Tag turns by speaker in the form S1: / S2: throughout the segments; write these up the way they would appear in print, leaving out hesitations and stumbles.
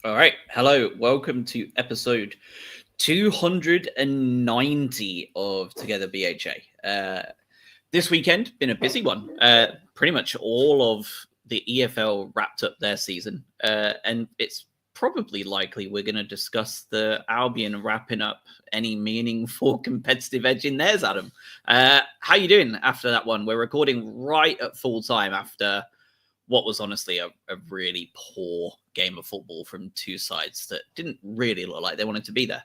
S1: All right. Hello. Welcome to episode 290 of Together BHA. This weekend, been a busy one. Pretty much all of the EFL wrapped up their season. And it's probably likely we're going to discuss the Albion wrapping up any meaningful competitive edge in theirs, Adam. How you doing after that one? We're recording right at full time after what was honestly a really poor game of football from two sides that didn't really look like they wanted to be there.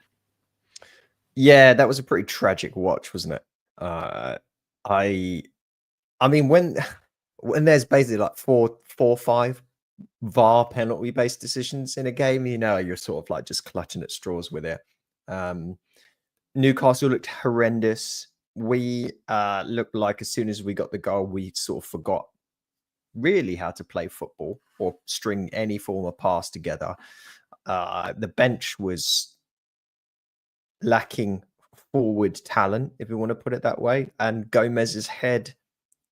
S2: Yeah, that was a pretty tragic watch, wasn't it? I mean, when there's basically like four, 5 VAR penalty based decisions in a game, you're sort of like just clutching at straws with it. Newcastle looked horrendous. We looked like as soon as we got the goal, we sort of forgot really how to play football or string any form of pass together. The bench was lacking forward talent, if you want to put it that way. And Gomez's head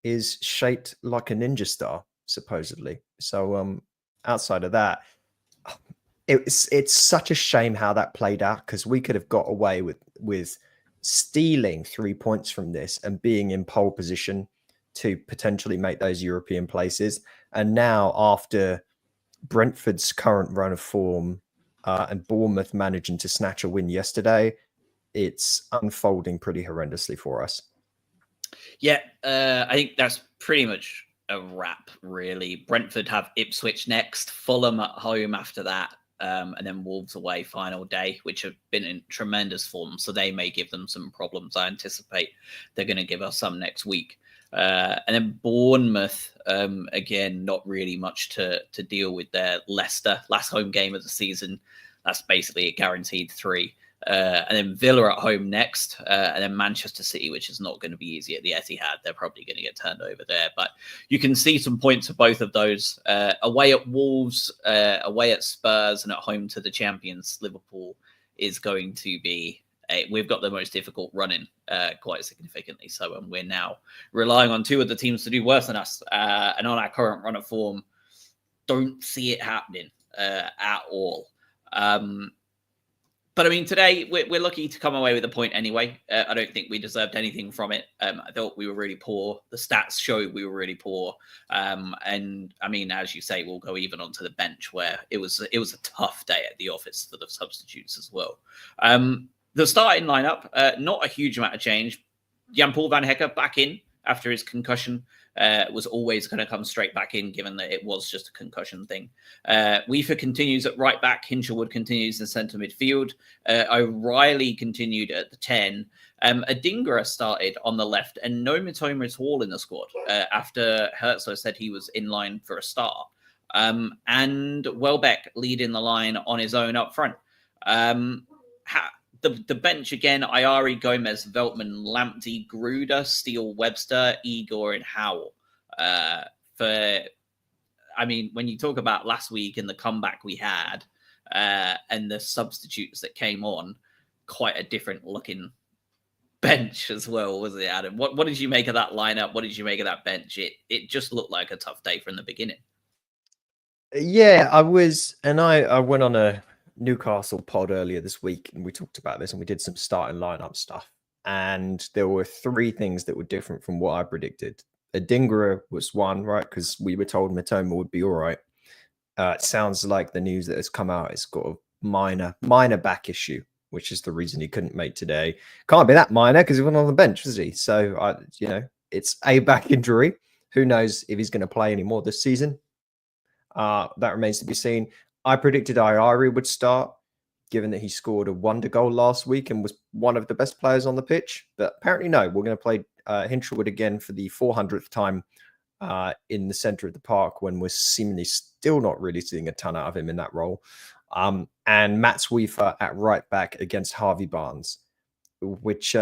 S2: is shaped like a ninja star, supposedly. So outside of that, it's such a shame how that played out, because we could have got away with stealing 3 points from this and being in pole position to potentially make those European places. And now, after Brentford's current run of form and Bournemouth managing to snatch a win yesterday, it's unfolding pretty horrendously for us.
S1: Yeah, I think that's pretty much a wrap, really. Brentford have Ipswich next, Fulham at home after that, and then Wolves away final day, which have been in tremendous form. So they may give them some problems. I anticipate they're going to give us some next week. And then Bournemouth, again, not really much to deal with there. Leicester, last home game of the season. That's basically a guaranteed 3. And then Villa at home next, and then Manchester City, which is not going to be easy at the Etihad. They're probably going to get turned over there. But you can see some points for both of those. Away at Wolves, away at Spurs, and at home to the champions, Liverpool, is going to be we've got the most difficult run-in quite significantly. So we're now relying on 2 of the teams to do worse than us. And on our current run of form, don't see it happening at all. But I mean, today we're lucky to come away with a point anyway. I don't think we deserved anything from it. I thought we were really poor. The stats showed we were really poor. And I mean, as you say, we'll go even onto the bench, where it was a tough day at the office for the substitutes as well. The starting lineup, not a huge amount of change. Jan-Paul van Hecker back in after his concussion. Was always going to come straight back in, given that it was just a concussion thing. Weaver continues at right back. Hinshelwood continues in centre midfield. O'Reilly continued at the 10. Adingra started on the left, and no Mitoma at all in the squad after Herzog said he was in line for a start. And Welbeck leading the line on his own up front. The bench again: Ayari, Gomez, Veltman, Lamptey, Gruder, Steele, Webster, Igor, and Howell. I mean, when you talk about last week and the comeback we had and the substitutes that came on, quite a different looking bench as well, was it, Adam? What did you make of that lineup? What did you make of that bench? It just looked like a tough day from the beginning.
S2: Yeah, I was, and I went on a Newcastle pod earlier this week, and we talked about this, and we did some starting lineup stuff. And there were 3 things that were different from what I predicted. Adingra was one, right? Because we were told Mitoma would be all right. It sounds like the news that has come out has got a minor back issue, which is the reason he couldn't make today. Can't be that minor because he went on the bench, was he? So, it's a back injury. Who knows if he's going to play anymore this season? That remains to be seen. I predicted Ayari would start, given that he scored a wonder goal last week and was one of the best players on the pitch. But apparently, no. We're going to play Hinshelwood again for the 400th time in the centre of the park, when we're seemingly still not really seeing a ton out of him in that role. And Mats Weaver at right back against Harvey Barnes, which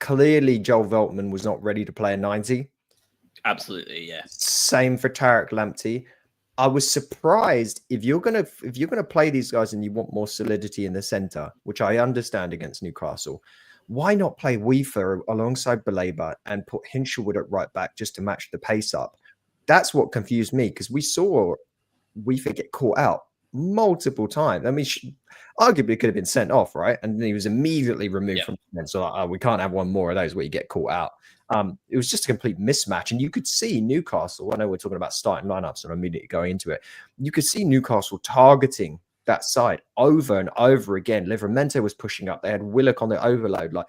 S2: clearly Joel Veltman was not ready to play a 90.
S1: Absolutely, yeah.
S2: Same for Tariq Lamptey. I was surprised if you're gonna play these guys and you want more solidity in the center, which I understand against Newcastle. Why not play Weaver alongside Baleba and put Hinshelwood at right back just to match the pace up? That's what confused me, because we saw Weaver get caught out multiple times. I mean, arguably could have been sent off, right? And then he was immediately removed from the bench. So like, oh, we can't have one more of those where you get caught out. It was just a complete mismatch. And you could see Newcastle, I know we're talking about starting lineups and immediately going into it. You could see Newcastle targeting that side over and over again. Livramento was pushing up. They had Willock on the overload. Like,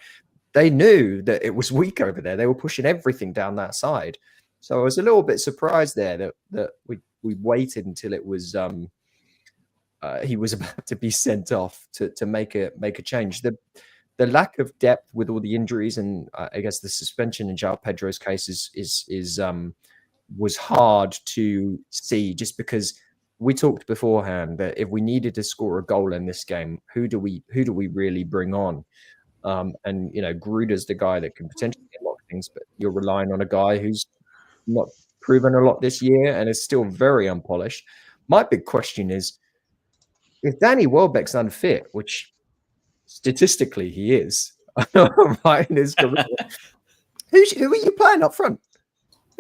S2: they knew that it was weak over there. They were pushing everything down that side. So I was a little bit surprised there that we waited until it was he was about to be sent off to make a change. The lack of depth with all the injuries and I guess the suspension in João Pedro's case was hard to see, just because we talked beforehand that if we needed to score a goal in this game, who do we really bring on? And Gruda's the guy that can potentially unlock things, but you're relying on a guy who's not proven a lot this year and is still very unpolished. My big question is, if Danny Welbeck's unfit, which statistically he is, right, in his career, who are you playing up front?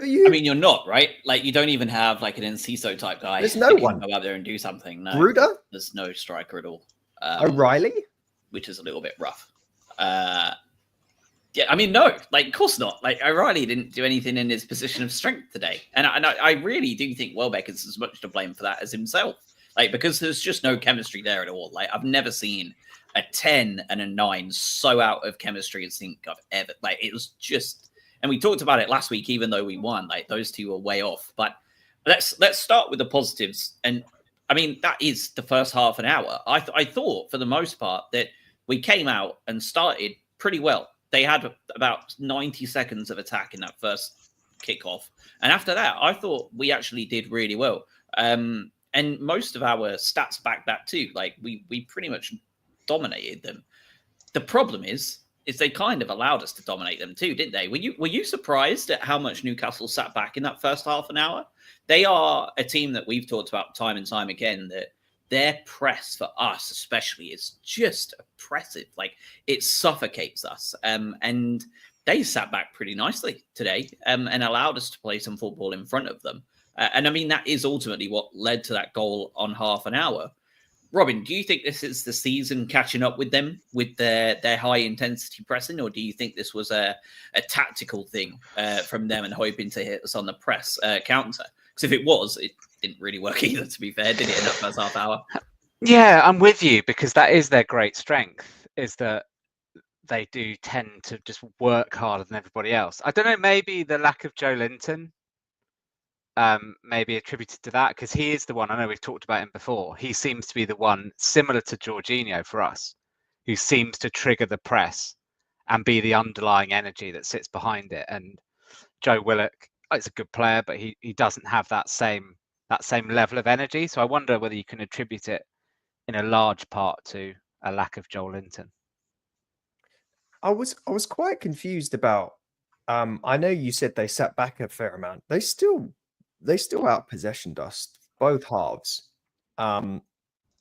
S1: I mean, you're not, right? Like, you don't even have like an Enciso type guy.
S2: There's no one.
S1: Go out there and do something. No,
S2: Gruda?
S1: There's no striker at all.
S2: O'Reilly?
S1: Which is a little bit rough. Yeah, I mean, no, like, of course not. Like, O'Reilly didn't do anything in his position of strength today. And I really do think Welbeck is as much to blame for that as himself. Like, because there's just no chemistry there at all. Like, I've never seen a 10 and a 9 so out of chemistry as I think I've ever. Like, it was just, and we talked about it last week, even though we won, like, those two were way off. But let's start with the positives. And I mean, that is the first half an hour. I thought for the most part that we came out and started pretty well. They had about 90 seconds of attack in that first kickoff. And after that, I thought we actually did really well. And most of our stats back that too. Like, we pretty much dominated them. The problem is they kind of allowed us to dominate them too, didn't they? Were you surprised at how much Newcastle sat back in that first half an hour? They are a team that we've talked about time and time again, that their press for us especially is just oppressive. Like, it suffocates us. And they sat back pretty nicely today and allowed us to play some football in front of them. And I mean, that is ultimately what led to that goal on half an hour. Robin, do you think this is the season catching up with them with their high intensity pressing, or do you think this was a tactical thing from them and hoping to hit us on the press counter? Because if it was, it didn't really work either, to be fair, did it, in that first half hour?
S3: Yeah, I'm with you, because that is their great strength, is that they do tend to just work harder than everybody else. I don't know, maybe the lack of Joe Linton maybe attributed to that, because he is the one, I know we've talked about him before, he seems to be the one, similar to Jorginho for us, who seems to trigger the press and be the underlying energy that sits behind it. And Joe Willock is a good player, but he doesn't have that same level of energy. So I wonder whether you can attribute it in a large part to a lack of Joel Linton.
S2: I was quite confused about. I know you said they sat back a fair amount. They still outpossessioned us both halves, and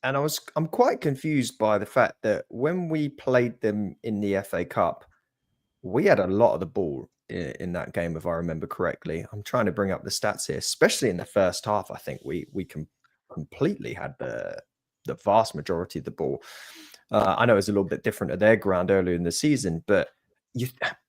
S2: I'm quite confused by the fact that when we played them in the FA Cup, we had a lot of the ball in that game, if I remember correctly. I'm trying to bring up the stats here, especially in the first half. I think we completely had the vast majority of the ball. I know it's a little bit different at their ground earlier in the season, but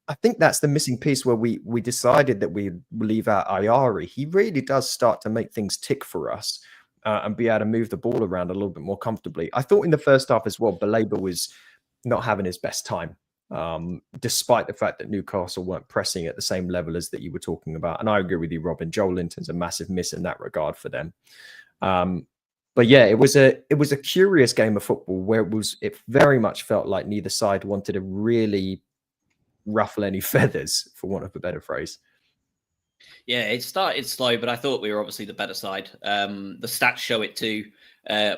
S2: I think that's the missing piece where we decided that we leave out Ayari. He really does start to make things tick for us and be able to move the ball around a little bit more comfortably. I thought in the first half as well, Baleba was not having his best time, despite the fact that Newcastle weren't pressing at the same level as that you were talking about. And I agree with you, Robin. Joel Linton's a massive miss in that regard for them. But yeah, it was a curious game of football where it very much felt like neither side wanted to really ruffle any feathers, for want of a better phrase.
S1: Yeah, it started slow, but I thought we were obviously the better side. The stats show it too.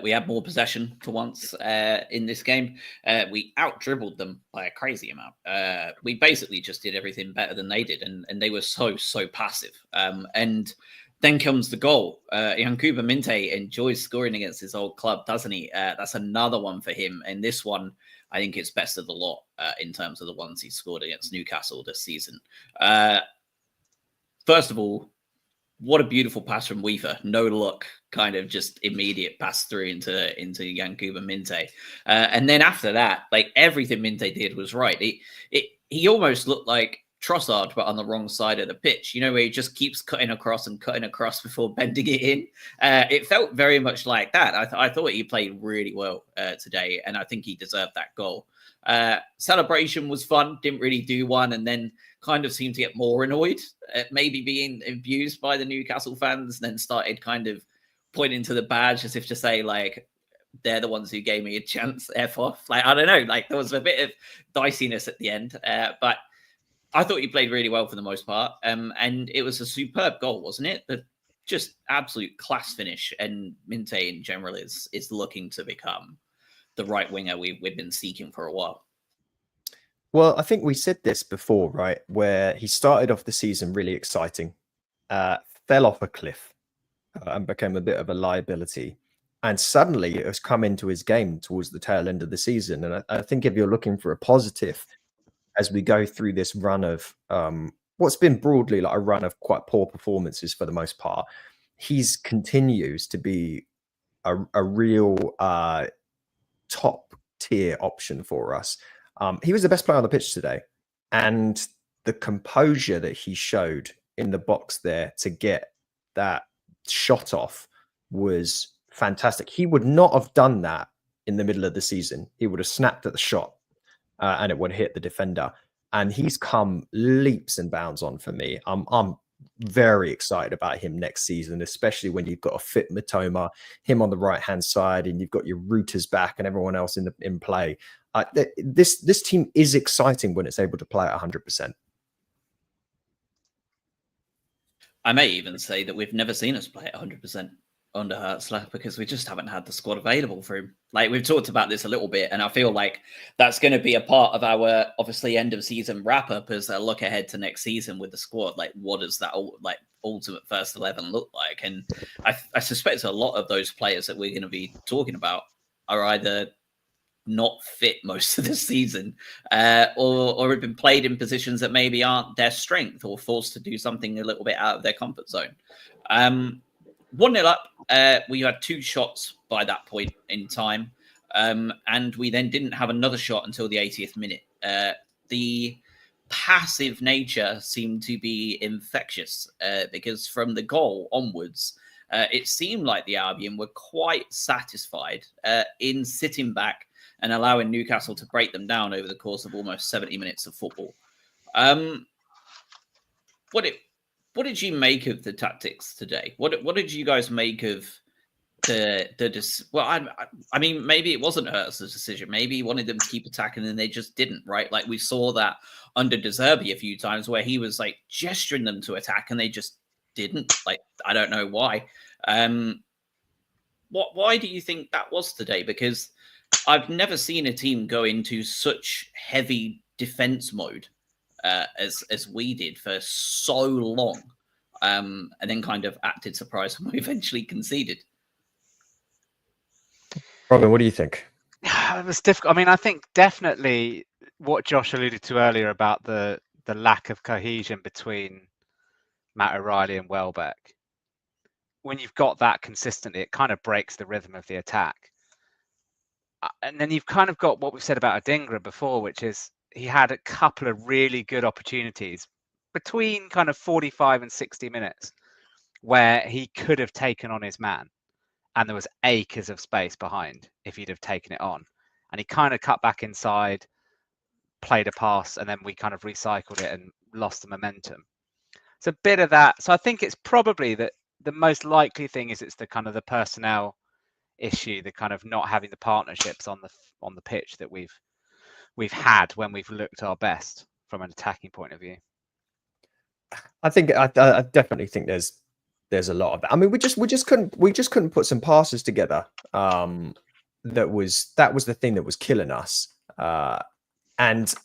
S1: We had more possession for once in this game. We out-dribbled them by a crazy amount. We basically just did everything better than they did, and they were so passive. And then comes the goal. Yankuba Minte enjoys scoring against his old club, doesn't he? That's another one for him. And this one, I think it's best of the lot in terms of the ones he scored against Newcastle this season. First of all, what a beautiful pass from Weaver. No look, kind of just immediate pass through into Yankuba Minte. And then after that, like everything Minte did was right. He almost looked like Trossard, but on the wrong side of the pitch, you know, where he just keeps cutting across before bending it in. It felt very much like that. I thought he played really well today, and I think he deserved that goal. Celebration was fun, didn't really do one, and then kind of seemed to get more annoyed at maybe being abused by the Newcastle fans, and then started kind of pointing to the badge as if to say, like, they're the ones who gave me a chance, F off. Like, I don't know, like there was a bit of diciness at the end, but I thought he played really well for the most part. And it was a superb goal, wasn't it? But just absolute class finish, and Minte in general is looking to become the right winger we've been seeking for a while.
S2: Well, I think we said this before, right? Where he started off the season really exciting, fell off a cliff, and became a bit of a liability. And suddenly it has come into his game towards the tail end of the season. And I think if you're looking for a positive as we go through this run of what's been broadly like a run of quite poor performances for the most part, he's continues to be a real top tier option for us. He was the best player on the pitch today, and the composure that he showed in the box there to get that shot off was fantastic. He would not have done that in the middle of the season. He would have snapped at the shot and it would hit the defender. And he's come leaps and bounds on for me. I'm very excited about him next season, especially when you've got a fit Matoma, him on the right hand side, and you've got your routers back and everyone else in play. This team is exciting when it's able to play at 100%.
S1: I may even say that we've never seen us play at 100% under Hertzler, because we just haven't had the squad available for him. Like, we've talked about this a little bit, and I feel like that's going to be a part of our obviously end of season wrap up as a look ahead to next season with the squad. Like, what does that like ultimate first 11 look like? And I suspect a lot of those players that we're going to be talking about are either not fit most of the season, or have been played in positions that maybe aren't their strength, or forced to do something a little bit out of their comfort zone. 1-0 up, we had 2 shots by that point in time, and we then didn't have another shot until the 80th minute. The passive nature seemed to be infectious, because from the goal onwards, it seemed like the Albion were quite satisfied in sitting back and allowing Newcastle to break them down over the course of almost 70 minutes of football. What did you make of the tactics today? What did you guys make of well, I mean, maybe it wasn't Hertz's decision. Maybe he wanted them to keep attacking and they just didn't, right? Like, we saw that under De Zerbi a few times where he was like gesturing them to attack and they just didn't. Like, I don't know why. Why do you think that was today? Because I've never seen a team go into such heavy defense mode as we did for so long, and then kind of acted surprised when we eventually conceded.
S2: Robin, what do you think?
S3: It was difficult. I mean, I think definitely what Josh alluded to earlier about the lack of cohesion between Matt O'Reilly and Welbeck. When you've got that consistently, it kind of breaks the rhythm of the attack. And then you've kind of got what we've said about Adingra before, which is he had a couple of really good opportunities between kind of 45 and 60 minutes where he could have taken on his man, and there was acres of space behind if he'd have taken it on. And he kind of cut back inside, played a pass, and then we kind of recycled it and lost the momentum. It's a bit of that. So I think it's probably that the most likely thing is it's the kind of the personnel issue, the kind of not having the partnerships on the pitch that we've had when we've looked our best from an attacking point of view.
S2: I think I definitely think there's a lot of that. I mean, we just couldn't put some passes together. That was the thing that was killing us. And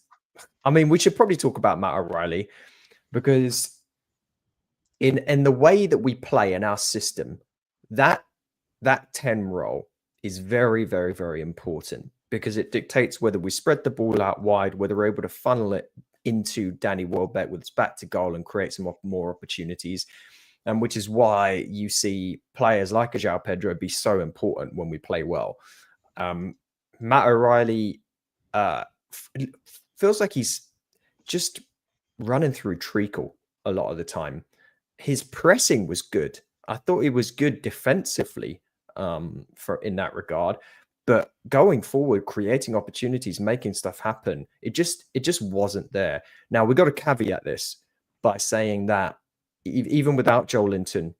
S2: I mean, we should probably talk about Matt O'Reilly, because in the way that we play in our system, that 10 role is very, very, very important, because it dictates whether we spread the ball out wide, whether we're able to funnel it into Danny Welbeck with its back to goal and create some more opportunities. And which is why you see players like a João Pedro be so important when we play well. Matt O'Reilly feels like he's just running through treacle a lot of the time. His pressing was good. I thought he was good defensively in that regard. But going forward, creating opportunities, making stuff happen, it just wasn't there. Now, we've got to caveat this by saying that even without Joelinton,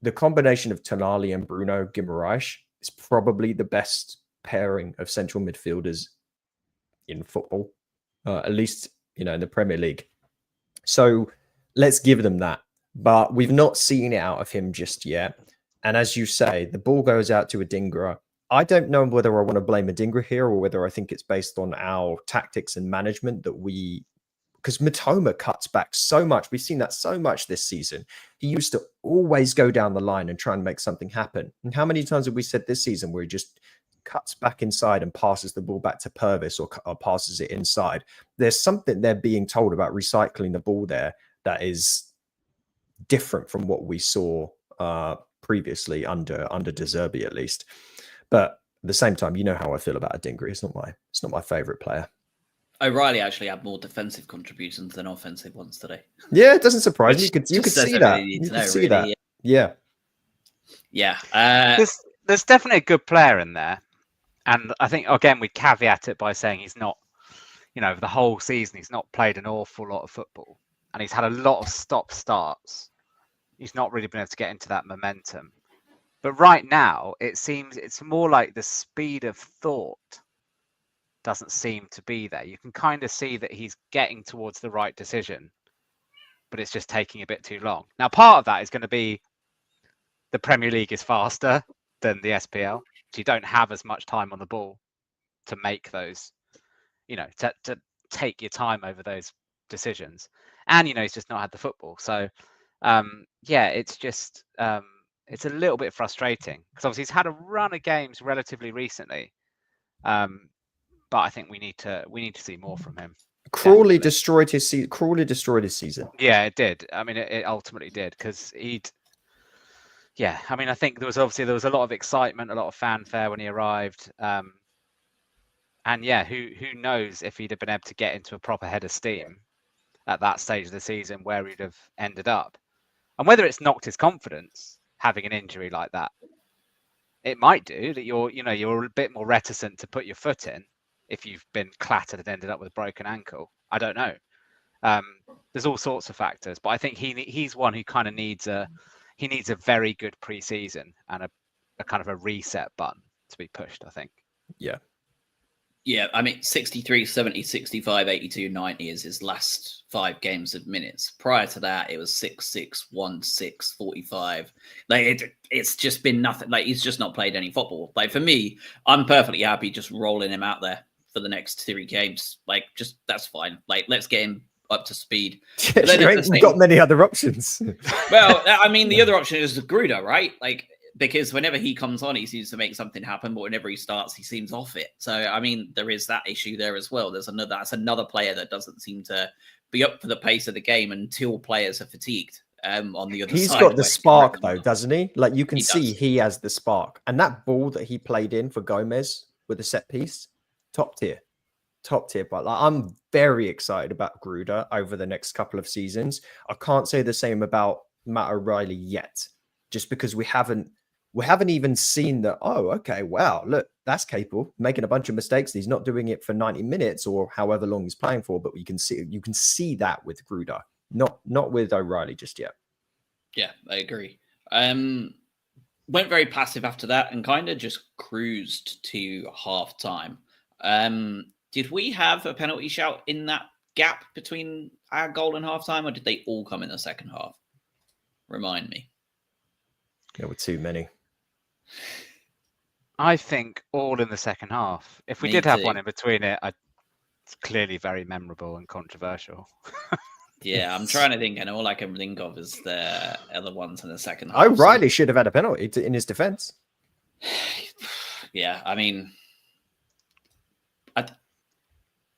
S2: the combination of Tonali and Bruno Guimaraes is probably the best pairing of central midfielders in football, at least, in the Premier League. So let's give them that. But we've not seen it out of him just yet. And as you say, the ball goes out to Adingra. I don't know whether I want to blame Adingra here or whether I think it's based on our tactics and management because Matoma cuts back so much. We've seen that so much this season. He used to always go down the line and try and make something happen. And how many times have we said this season where he just cuts back inside and passes the ball back to Purvis or passes it inside? There's something they're being told about recycling the ball there that is different from what we saw previously under De Zerbi, at least. But at the same time, you know how I feel about Adingra. It's not my favorite player.
S1: O'Reilly actually had more defensive contributions than offensive ones today.
S2: Yeah, it doesn't surprise me. You could see that. You could see that. Yeah.
S3: There's definitely a good player in there. And I think, again, we caveat it by saying he's not, the whole season, he's not played an awful lot of football. And he's had a lot of stop-starts. He's not really been able to get into that momentum. But right now, it seems it's more like the speed of thought doesn't seem to be there. You can kind of see that he's getting towards the right decision, but it's just taking a bit too long. Now, part of that is going to be the Premier League is faster than the SPL. So you don't have as much time on the ball to make those, to take your time over those decisions. And, he's just not had the football. So, it's just... it's a little bit frustrating because obviously he's had a run of games relatively recently, but I think we need to see more from him.
S2: Crawley destroyed his season.
S3: Yeah, it did. I mean, it ultimately did because I think there was a lot of excitement, a lot of fanfare when he arrived, and who knows if he'd have been able to get into a proper head of steam at that stage of the season where he'd have ended up, and whether it's knocked his confidence. Having an injury like that, it might do that you're a bit more reticent to put your foot in if you've been clattered and ended up with a broken ankle. I don't know. There's all sorts of factors, but I think he's one who kind of needs a very good pre-season and a kind of a reset button to be pushed, I think.
S1: Yeah, I mean, 63, 70, 65, 82, 90 is his last 5 games of minutes. Prior to that, it was 6, 1, 6, 45. It's just been nothing. He's just not played any football. For me, I'm perfectly happy just rolling him out there for the next 3 games. That's fine. Let's get him up to speed.
S2: You ain't got many other options.
S1: Well, I mean, the other option is Gruda, right? Because whenever he comes on, he seems to make something happen, but whenever he starts, he seems off it. So, I mean, there is that issue there as well. That's another player that doesn't seem to be up for the pace of the game until players are fatigued. On the other side,
S2: he's got the spark though, doesn't he? You can see
S1: does.
S2: He has the spark, and that ball that he played in for Gomez with a set piece, top tier. But I'm very excited about Gruda over the next couple of seasons. I can't say the same about Matt O'Reilly yet, just because we haven't even seen that. Oh, okay, wow, look, that's capable, making a bunch of mistakes. He's not doing it for 90 minutes or however long he's playing for, but you can see that with Gruda, not with O'Reilly just yet.
S1: Yeah, I agree. Went very passive after that and kind of just cruised to half time. Did we have a penalty shout in that gap between our goal and half time, or did they all come in the second half? Remind me.
S2: There were too many.
S3: I think all in the second half. If we did have one in between it, it's clearly very memorable and controversial.
S1: Yeah, I'm trying to think, and all I can think of is the other ones in the second half.
S2: O'Reilly should have had a penalty in his defense.
S1: Yeah, I mean,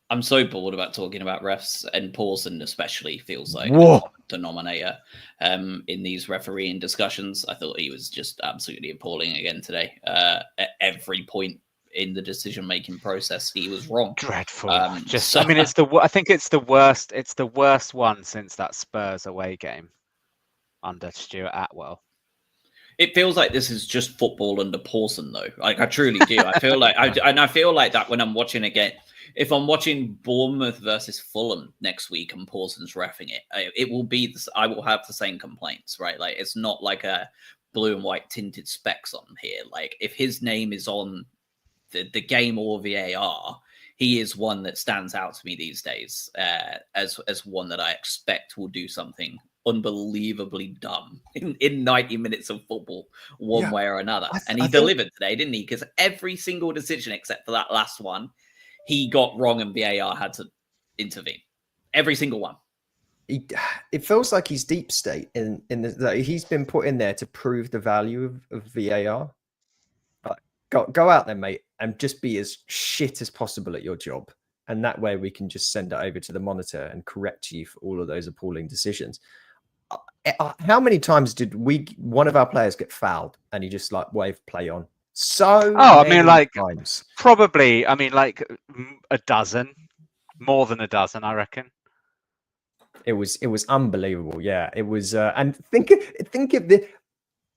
S1: I'm so bored about talking about refs, and Pawson especially feels like.
S2: Whoa.
S1: denominator in these refereeing discussions. I thought he was just absolutely appalling again today. At every point in the decision-making process, he was wrong.
S3: Dreadful.
S1: I
S3: mean, I think it's the worst. It's the worst one since that Spurs away game under Stuart Atwell.
S1: It feels like this is just football under Pawson, though. Like, I truly do. I feel like I feel like that when I'm watching again. If I'm watching Bournemouth versus Fulham next week and Pawson's reffing it will be this. I will have the same complaints, right? Like, it's not like a blue and white tinted specs on here. Like, if his name is on the game or VAR, he is one that stands out to me these days as one that I expect will do something unbelievably dumb in 90 minutes of football one way or another. And he delivered today, didn't he? Because every single decision except for that last one, he got wrong and VAR had to intervene. Every single one.
S2: It feels like he's deep state in that he's been put in there to prove the value of VAR. But go out there, mate, and just be as shit as possible at your job. And that way we can just send it over to the monitor and correct you for all of those appalling decisions. How many times did one of our players get fouled and he just like waved play on? Times.
S3: Probably, like a dozen, more than a dozen, I reckon.
S2: It was unbelievable. Yeah, it was. And think of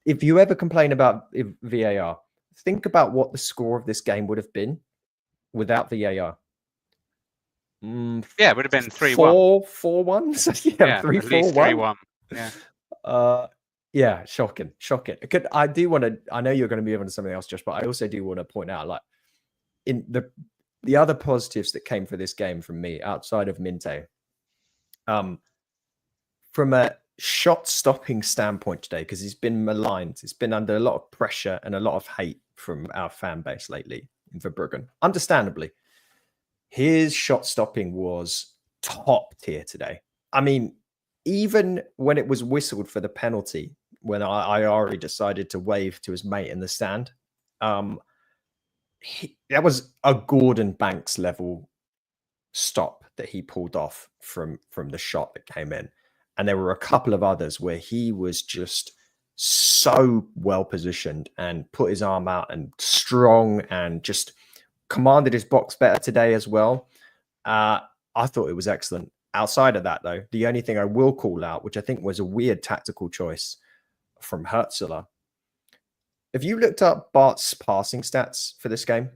S2: if you ever complain about VAR, think about what the score of this game would have been without VAR.
S3: Yeah, it would have been 3-1.
S2: 4-1. Yeah, 3-4-1.
S3: 3-1.
S2: Yeah. Shocking. I do want to. I know you're going to be moving to something else, Josh, but I also do want to point out, like, in the other positives that came for this game from me outside of Minte, from a shot stopping standpoint today, because he's been maligned. It's been under a lot of pressure and a lot of hate from our fan base lately in Verbruggen, understandably. His shot stopping was top tier today. I mean, even when it was whistled for the penalty, when I already decided to wave to his mate in the stand, that was a Gordon Banks level stop that he pulled off from the shot that came in. And there were a couple of others where he was just so well positioned and put his arm out and strong and just commanded his box better today as well. I thought it was excellent. Outside of that, though, the only thing I will call out, which I think was a weird tactical choice from Hertzler. Have you looked up Bart's passing stats for this game?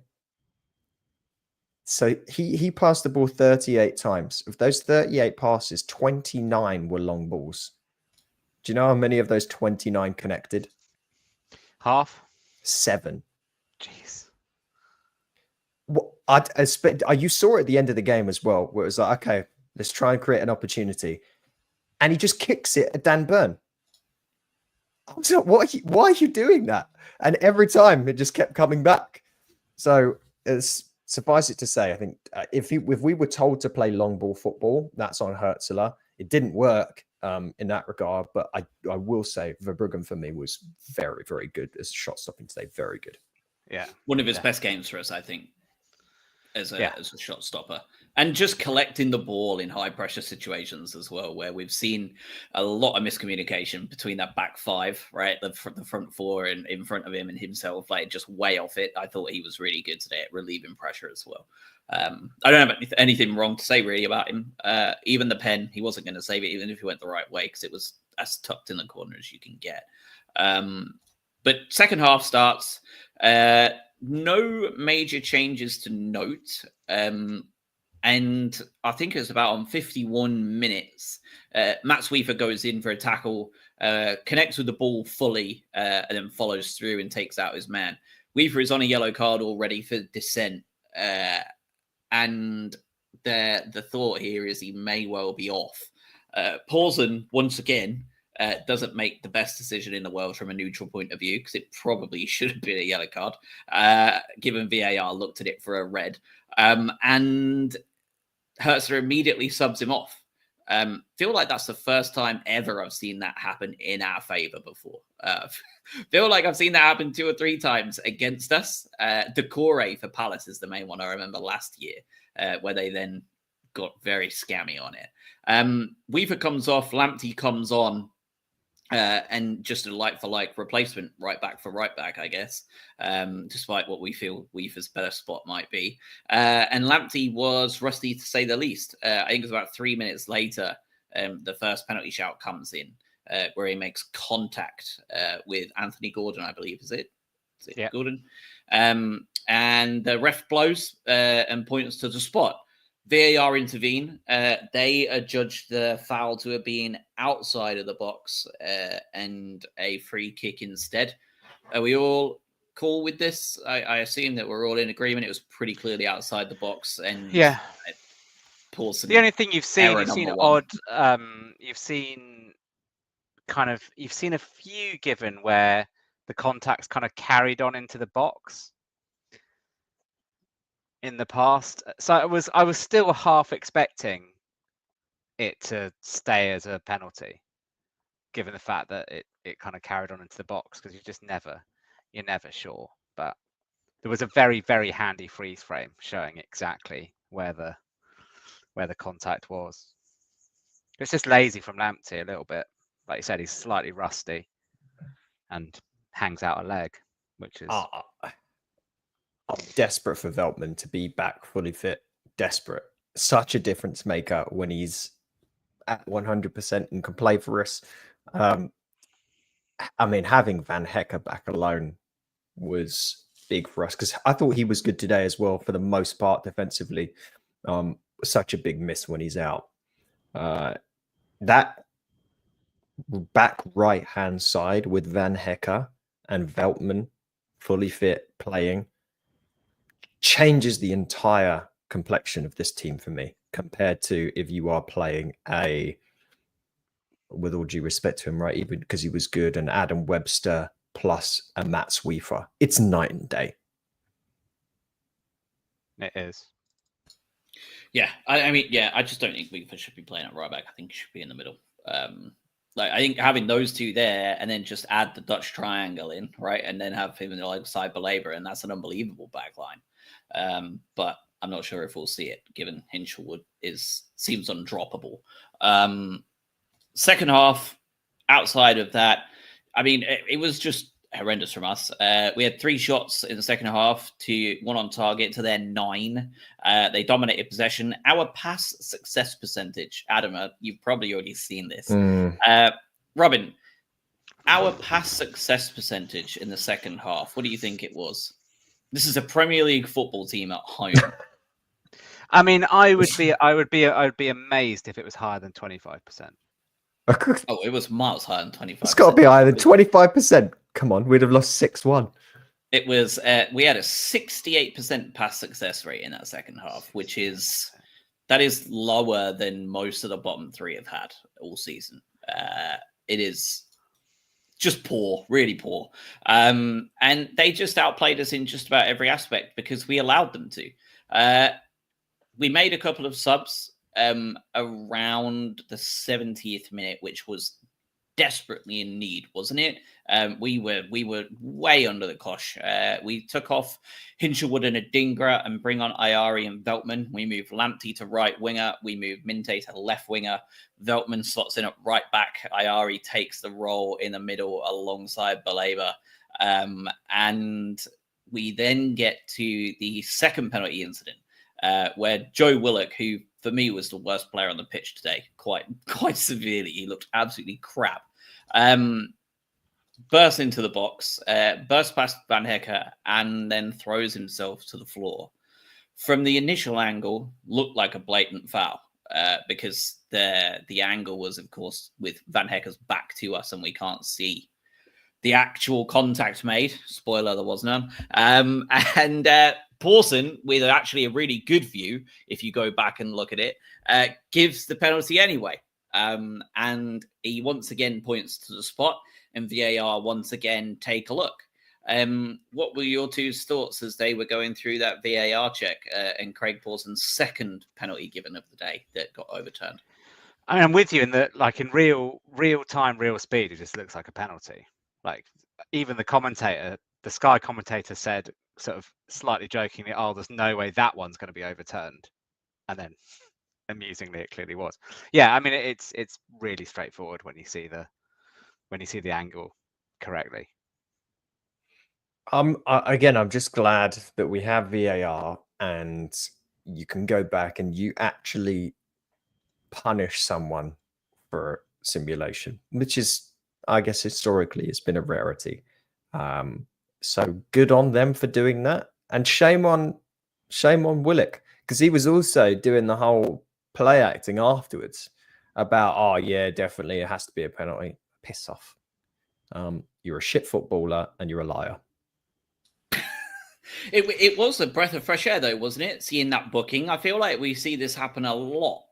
S2: So he passed the ball 38 times. Of those 38 passes, 29 were long balls. Do you know how many of those 29 connected?
S3: Half?
S2: 7.
S3: Jeez.
S2: You saw it at the end of the game as well, where it was like, okay, let's try and create an opportunity. And he just kicks it at Dan Burn. I was like, why are you doing that? And every time it just kept coming back. So suffice it to say, I think if we were told to play long ball football, that's on Hertzler. It didn't work in that regard, but I will say Verbruggen for me was very, very good as a shot stopping today. Very good.
S3: Yeah.
S1: One of his best games for us, I think, as a shot stopper. And just collecting the ball in high pressure situations as well, where we've seen a lot of miscommunication between that back five, right? The front four and in front of him and himself, like just way off it. I thought he was really good today at relieving pressure as well. I don't have anything wrong to say really about him. Even the pen, he wasn't going to save it, even if he went the right way, because it was as tucked in the corner as you can get. But second half starts, no major changes to note. And I think it was about on 51 minutes, Matt Sweefer goes in for a tackle, connects with the ball fully, and then follows through and takes out his man. Weaver is on a yellow card already for dissent. And the thought here is he may well be off. Pawson, once again, doesn't make the best decision in the world from a neutral point of view, because it probably should have been a yellow card, given VAR looked at it for a red. And Hertzler immediately subs him off. Feel like that's the first time ever I've seen that happen in our favor before. Feel like I've seen that happen 2 or 3 times against us. Decore for Palace is the main one I remember last year, where they then got very scammy on it. Weaver comes off, Lamptey comes on, and just a like-for-like replacement, right back for right back, I guess, despite what we feel Weaver's better spot might be. And Lamptey was rusty to say the least. I think it was about 3 minutes later, the first penalty shout comes in, where he makes contact with Anthony Gordon, I believe, is it?
S3: Yeah.
S1: Gordon? And the ref blows and points to the spot. VAR intervene. They adjudged the foul to have been outside of the box and a free kick instead. Are we all cool with this? I assume that we're all in agreement. It was pretty clearly outside the box. And
S3: yeah,
S1: Pawson,
S3: the only thing you've seen
S1: one.
S3: odd. You've seen a few given where the contact's kind of carried on into the box in the past. So I was still half expecting it to stay as a penalty, given the fact that it kind of carried on into the box, because you're never sure. But there was a very, very handy freeze frame showing exactly where the contact was. It's just lazy from Lamptey a little bit. Like you said, he's slightly rusty and hangs out a leg, which is
S2: I'm desperate for Veltman to be back fully fit. Desperate. Such a difference maker when he's at 100% and can play for us. I mean, having Van Hecker back alone was big for us, because I thought he was good today as well for the most part defensively. Such a big miss when he's out. That back right-hand side with Van Hecker and Veltman fully fit playing changes the entire complexion of this team for me, compared to if you are playing with all due respect to him, right, even because he was good, and Adam Webster plus a Matt Sweefer. It's night and day.
S3: It is.
S1: Yeah, I mean, yeah, I just don't think Weaver should be playing at right back. I think he should be in the middle. I think having those two there, and then just add the Dutch triangle in, right, and then have him alongside Belaber, and that's an unbelievable back line. But I'm not sure if we'll see it, given Hinchelwood seems undroppable. Second half, outside of that, I mean, it was just horrendous from us. We had 3 shots in the second half, to 1 on target to their 9. They dominated possession. Our pass success percentage, Adam, you've probably already seen this. Robin, our pass success percentage in the second half, what do you think it was? This is a Premier League football team at home.
S3: I mean, I would be amazed if it was higher than 25%.
S1: Oh, it was miles higher than 25%.
S2: It's got to be higher than 25%. Come on, we'd have lost 6-1.
S1: It was. We had a 68% pass success rate in that second half, which is lower than most of the bottom 3 have had all season. It is just poor, really poor. And they just outplayed us in just about every aspect because we allowed them to. We made a couple of subs around the 70th minute, which was desperately in need, wasn't it? We were way under the cosh. We took off Hinchelwood and Adingra and bring on Ayari and Veltman. We moved Lamptey to right winger. We moved Minte to left winger. Veltman slots in at right back. Ayari takes the role in the middle alongside Belaber. And we then get to the second penalty incident, where Joe Willock, who for me was the worst player on the pitch today, quite severely. He looked absolutely crap. Bursts into the box, bursts past Van Hecker, and then throws himself to the floor. From the initial angle, looked like a blatant foul, because the angle was, of course, with Van Hecker's back to us, and we can't see the actual contact made. Spoiler, there was none. And Pawson, with actually a really good view, if you go back and look at it, gives the penalty anyway. And he once again points to the spot, and VAR once again take a look. What were your 2 thoughts as they were going through that VAR check and Craig Pawson's second penalty given of the day that got overturned?
S3: I mean, I'm with you in that, like in real time, real speed, it just looks like a penalty. Like even the Sky commentator said, sort of slightly jokingly, "Oh, there's no way that one's going to be overturned," and then Amusingly, it clearly was. Yeah, I mean, it's really straightforward when you see the angle correctly.
S2: Again, I'm just glad that we have VAR and you can go back and you actually punish someone for simulation, which is, I guess, historically it's been a rarity. So good on them for doing that, and shame on Willock, because he was also doing the whole play acting afterwards about, oh yeah, definitely it has to be a penalty. Piss off. You're a shit footballer and you're a liar.
S1: It was a breath of fresh air, though, wasn't it? Seeing that booking. I feel like we see this happen a lot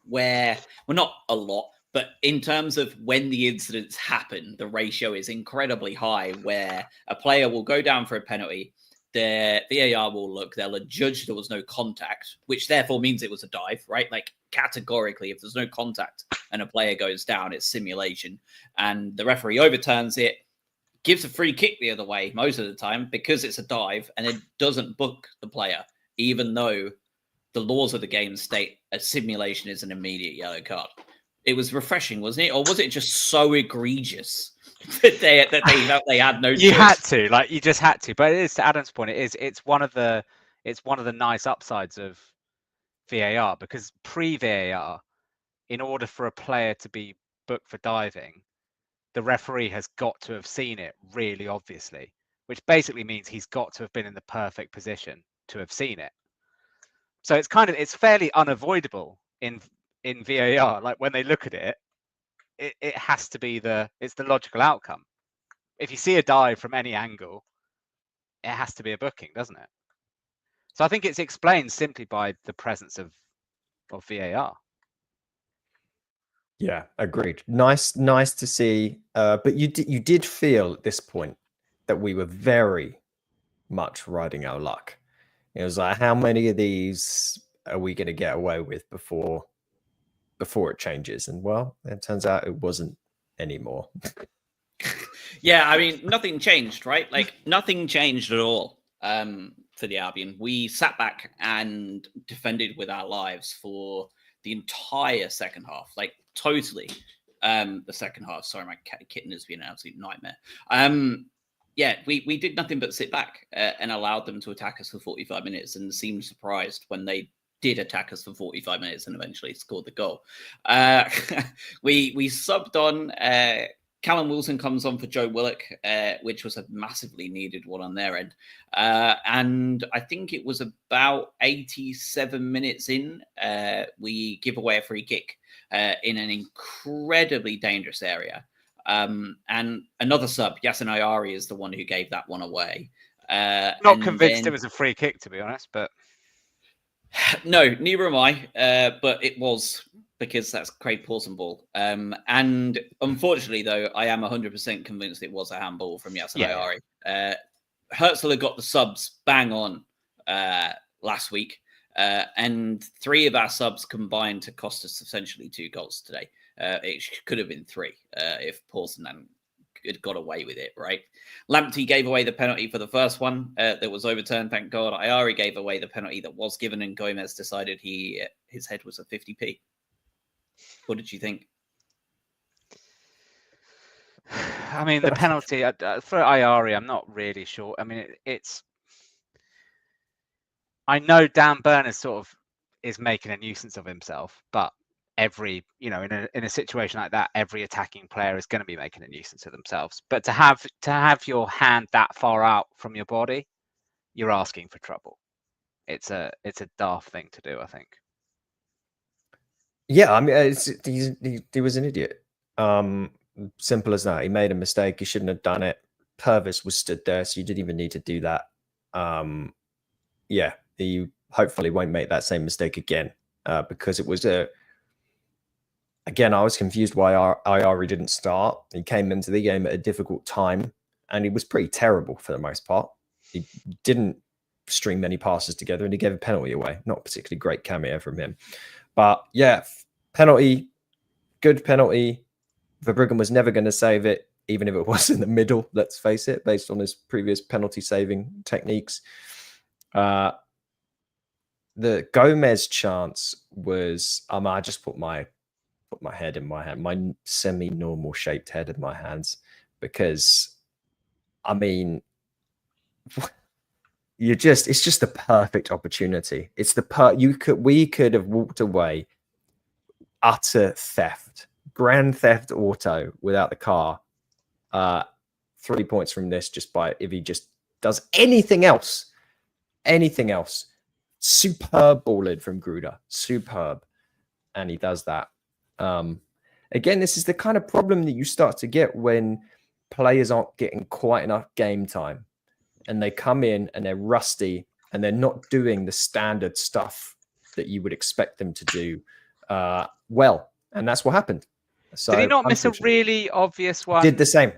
S1: where, well, not a lot, but in terms of when the incidents happen, the ratio is incredibly high where a player will go down for a penalty. The VAR will look, they'll judge there was no contact, which therefore means it was a dive, right? Like categorically, if there's no contact and a player goes down, it's simulation. And the referee overturns it, gives a free kick the other way most of the time because it's a dive, and it doesn't book the player, even though the laws of the game state a simulation is an immediate yellow card. It was refreshing, wasn't it? Or was it just so egregious that they had no choice?
S3: You just had to. But it is, to Adam's point, it's one of the nice upsides of VAR, because pre-VAR, in order for a player to be booked for diving, the referee has got to have seen it really obviously, which basically means he's got to have been in the perfect position to have seen it. So it's fairly unavoidable in VAR. Like when they look at it, it has to be it's the logical outcome. If you see a dive from any angle, it has to be a booking, doesn't it? So I think it's explained simply by the presence of VAR.
S2: Yeah, agreed. Nice to see. But you did feel at this point that we were very much riding our luck. It was like, how many of these are we going to get away with before it changes? And well, it turns out it wasn't anymore.
S1: Yeah, I mean, nothing changed, right? Like nothing changed at all for the Albion. We sat back and defended with our lives for the entire second half, like totally. The second half. Sorry, my kitten has been an absolute nightmare. Yeah, we did nothing but sit back and allowed them to attack us for 45 minutes and seemed surprised when they did attack us for 45 minutes and eventually scored the goal. We subbed on. Callum Wilson comes on for Joe Willock, which was a massively needed one on their end. And I think it was about 87 minutes in, we give away a free kick in an incredibly dangerous area. And another sub, Yasin Ayari, is the one who gave that one away.
S3: Not convinced it was a free kick, to be honest, but...
S1: No, neither am I, but it was, because that's Craig Pawson ball. And unfortunately, though, I am 100% convinced it was a handball from Yasin Ayari. Herzl got the subs bang on last week, and 3 of our subs combined to cost us essentially 2 goals today. It could have been 3 if Pawson had got away with it, right? Lamptey gave away the penalty for the first one that was overturned, thank God. Ayari gave away the penalty that was given, and Gomez decided his head was a 50p. What did you think?
S3: I mean, the penalty for Ayari, I'm not really sure. I mean, it's... I know Dan Burner sort of is making a nuisance of himself, but in a situation like that, every attacking player is going to be making a nuisance of themselves. But to have your hand that far out from your body, you're asking for trouble. It's a daft thing to do, I think.
S2: Yeah, I mean, he was an idiot. Simple as that. He made a mistake. He shouldn't have done it. Purvis was stood there, so you didn't even need to do that. Yeah, he hopefully won't make that same mistake again, because it was Again, I was confused why Ayari didn't start. He came into the game at a difficult time, and he was pretty terrible for the most part. He didn't string many passes together, and he gave a penalty away. Not a particularly great cameo from him. But yeah, penalty, good penalty. Verbruggen was never going to save it, even if it was in the middle, let's face it, based on his previous penalty saving techniques. the Gomez chance was, I just put my head in my hand, my semi-normal shaped head in my hands, because I mean, it's just the perfect opportunity. It's we could have walked away utter theft, grand theft auto without the car. 3 points from this, just by if he just does anything else. Superb ball in from Gruder, superb, and he does that. Again, this is the kind of problem that you start to get when players aren't getting quite enough game time, and they come in and they're rusty and they're not doing the standard stuff that you would expect them to do well, and that's what happened. So
S3: did he not miss a really obvious one?
S2: Did the same.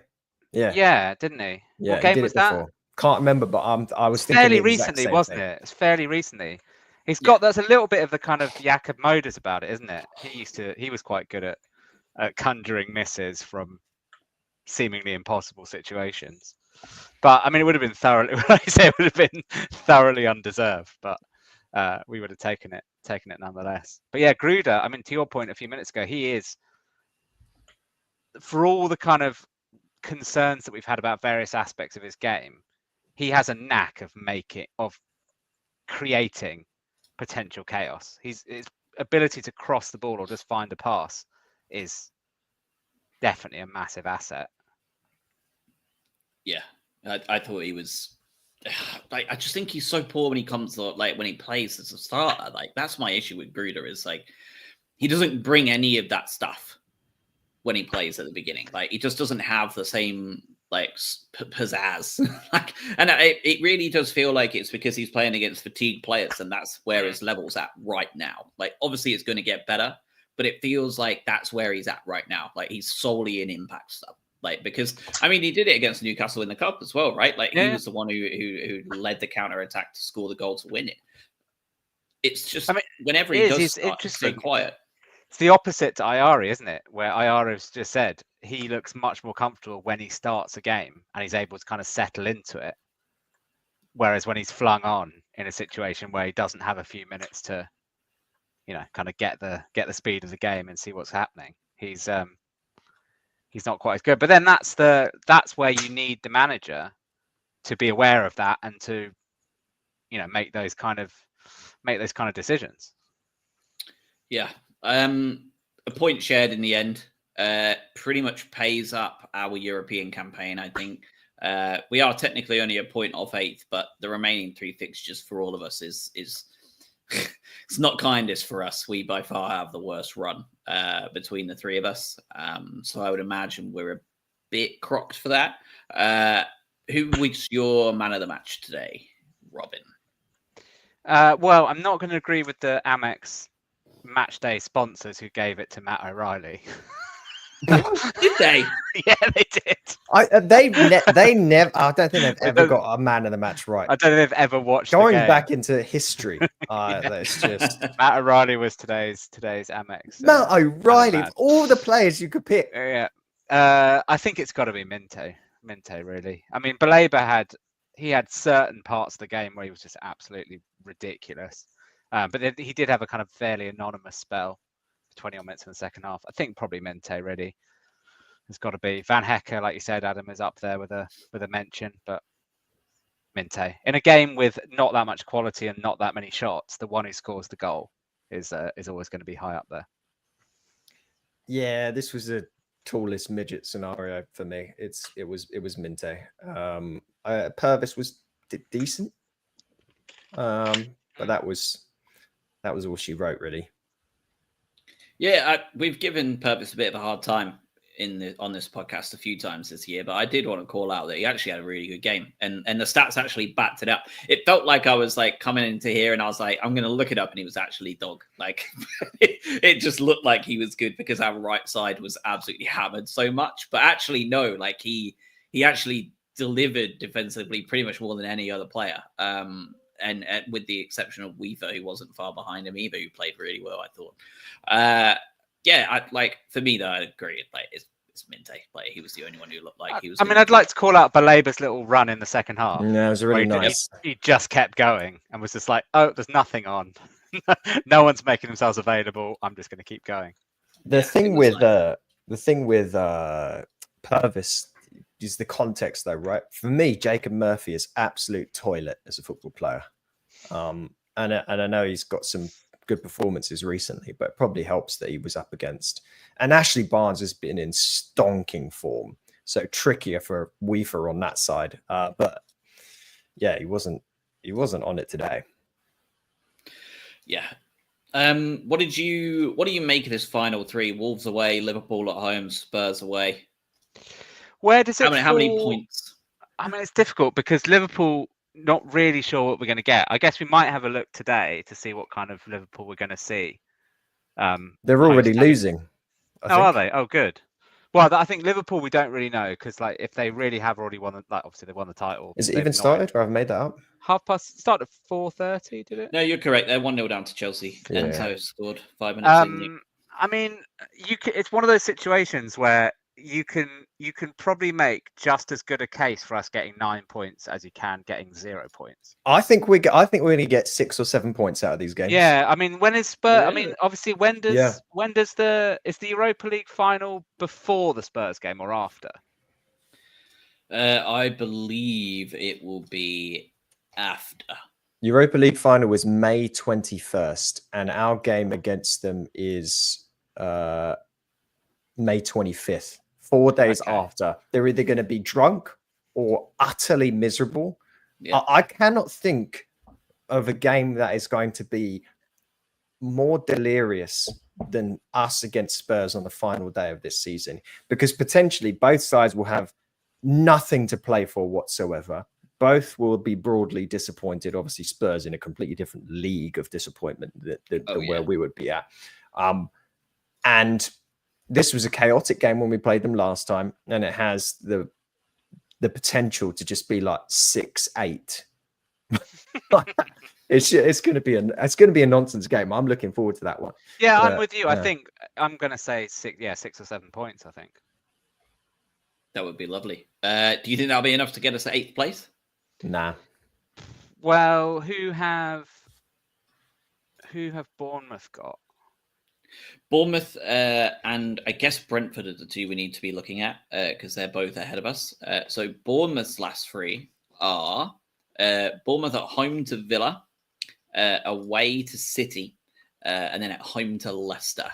S3: Yeah, didn't he?
S2: Yeah,
S3: what game
S2: did
S3: was
S2: it
S3: that?
S2: before. Can't remember, but I was thinking
S3: fairly
S2: the exact
S3: recently,
S2: same
S3: wasn't
S2: thing.
S3: it? It's fairly recently. He's got that's a little bit of the kind of Jakob Modus about it, isn't it? He was quite good at conjuring misses from seemingly impossible situations. But I mean, it would have been thoroughly. Like I say, it would have been thoroughly undeserved, but we would have taken it nonetheless. But yeah, Gruder. I mean, to your point a few minutes ago, he is, for all the kind of concerns that we've had about various aspects of his game, he has a knack of creating potential chaos. His ability to cross the ball or just find a pass is definitely a massive asset.
S1: Yeah, I thought he was. Like, I just think he's so poor when he comes to, like, when he plays as a starter. Like, that's my issue with Gruder, is like he doesn't bring any of that stuff when he plays at the beginning. Like, he just doesn't have the same like pizzazz. Like, and it really does feel like it's because he's playing against fatigued players, and that's where his level's at right now. Like, obviously it's going to get better, but it feels like that's where he's at right now. Like, he's solely in impact stuff. Like, because I mean, he did it against Newcastle in the cup as well, right? Like, he was the one who led the counter attack to score the goal to win it. It's just, I mean, whenever he does start, it's so quiet.
S3: It's the opposite to Ayari, isn't it? Where Ayari's just said he looks much more comfortable when he starts a game and he's able to kind of settle into it. Whereas when he's flung on in a situation where he doesn't have a few minutes to, you know, kind of get the speed of the game and see what's happening, he's not quite as good. But then that's where you need the manager to be aware of that and to, you know, make those kind of decisions.
S1: Yeah. A point shared in the end pretty much pays up our European campaign, I think. We are technically only a point off 8th, but the remaining 3 fixtures for all of us is it's not kindest for us. We by far have the worst run between the 3 of us. So I would imagine we're a bit crocked for that. Who was your man of the match today, Robin?
S3: Well, I'm not going to agree with the Amex match day sponsors who gave it to Matt O'Reilly.
S1: Did they?
S3: Yeah, they did.
S2: They never. I don't think they've ever got a man of the match right.
S3: I don't think they've ever watched.
S2: Going back into history, that's just
S3: Matt O'Reilly was today's Amex.
S2: Matt O'Reilly, of all the players you could pick.
S3: Yeah, I think it's got to be Minte, really. I mean, Baleba had certain parts of the game where he was just absolutely ridiculous. But he did have a kind of fairly anonymous spell, 20 odd minutes in the second half. I think probably Minte really. It's got to be Van Hecker, like you said, Adam, is up there with a mention, but Minte in a game with not that much quality and not that many shots, the one who scores the goal is always going to be high up there.
S2: Yeah, this was a tallest midget scenario for me. It was Minte. Purvis was decent, but that was all she wrote, really.
S1: Yeah, we've given Purvis a bit of a hard time on this podcast a few times this year, but I did want to call out that he actually had a really good game, and the stats actually backed it up. It felt like I was like coming into here and I was like, I'm going to look it up, and he was actually dog. Like it just looked like he was good because our right side was absolutely hammered so much, but actually no, like he actually delivered defensively pretty much more than any other player. And with the exception of Weaver, who wasn't far behind him either, who played really well, I thought. Yeah, for me though, I agree. Like it's against Minte player. He was the only one who looked like he was.
S3: I mean, I'd like to call out Balaba's little run in the second half.
S2: Yeah, it was really nice.
S3: He just kept going and was just like, "Oh, there's nothing on. No one's making themselves available. I'm just going to keep going."
S2: The thing with Purvis is the context, though, right? For me, Jacob Murphy is absolute toilet as a football player, and I know he's got some good performances recently, but it probably helps that he was up against. And Ashley Barnes has been in stonking form, so trickier for Weaver on that side. But yeah, he wasn't on it today.
S1: Yeah. What do you make of this final three? Wolves away, Liverpool at home, Spurs away.
S3: Where does it
S1: how many points?
S3: I mean, it's difficult because Liverpool, not really sure what we're going to get. I guess we might have a look today to see what kind of Liverpool we're going to see.
S2: They're already losing.
S3: Are they? Oh, good. Well, I think Liverpool, we don't really know because, like, if they really have already won, like, obviously they won the title.
S2: Is it even started, or have I made that up?
S3: Started at 4:30, did it?
S1: No, you're correct. They're 1-0 down to Chelsea. Ento scored 5 minutes in.
S3: I mean, it's one of those situations where you can probably make just as good a case for us getting 9 points as you can getting 0 points.
S2: I think we're going to get 6 or 7 points out of these games.
S3: Yeah, I mean, when is Spurs?
S1: Yeah.
S3: I mean, obviously, when does the Europa League final before the Spurs game or after?
S1: I believe it will be after.
S2: Europa League final was May 21st, and our game against them is May 25th. 4 days after. They're either going to be drunk or utterly miserable. Yeah. I cannot think of a game that is going to be more delirious than us against Spurs on the final day of this season, because potentially both sides will have nothing to play for whatsoever. Both will be broadly disappointed. Obviously, Spurs in a completely different league of disappointment than where we would be at. And this was a chaotic game when we played them last time, and it has the potential to just be like 6-8. It's going to be a nonsense game. I'm looking forward to that one.
S3: Yeah, I'm with you. I think I'm going to say 6 or 7 points. I think
S1: that would be lovely. Do you think that'll be enough to get us to 8th place?
S2: Nah.
S3: Well, who have Bournemouth got?
S1: Bournemouth and I guess Brentford are the two we need to be looking at because they're both ahead of us. So Bournemouth's last three are Bournemouth at home to Villa, away to City, and then at home to Leicester.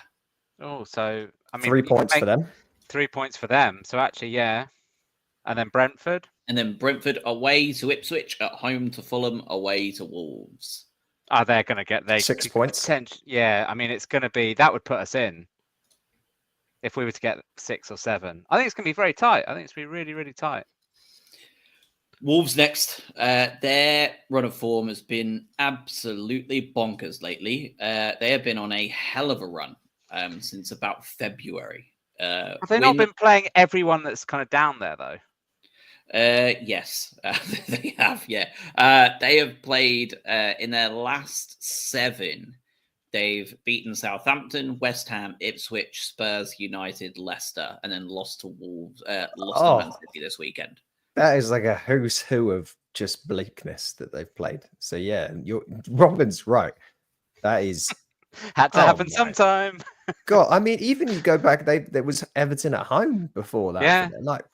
S3: Oh, so I mean,
S2: 3 points for them.
S3: 3 points for them. So actually, yeah. And then Brentford.
S1: And then Brentford away to Ipswich, at home to Fulham, away to Wolves.
S3: They're going to get
S2: 6 points.
S3: Yeah, I mean, it's going to be, that would put us in if we were to get 6 or 7. I think it's going to be very tight. I think it's going to be really, really tight.
S1: Wolves next. Their run of form has been absolutely bonkers lately. They have been on a hell of a run since about February.
S3: Have they not been playing everyone that's kind of down there, though?
S1: Yes, they have. Yeah, they have played in their last 7. They've beaten Southampton, West Ham, Ipswich, Spurs, United, Leicester, and then lost to Wolves, lost to Man City this weekend.
S2: That is like a who's who of just bleakness that they've played. So yeah, Robin's right. That is
S3: had to happen sometime.
S2: God, I mean, even you go back, there was Everton at home before that.
S3: Yeah,
S2: like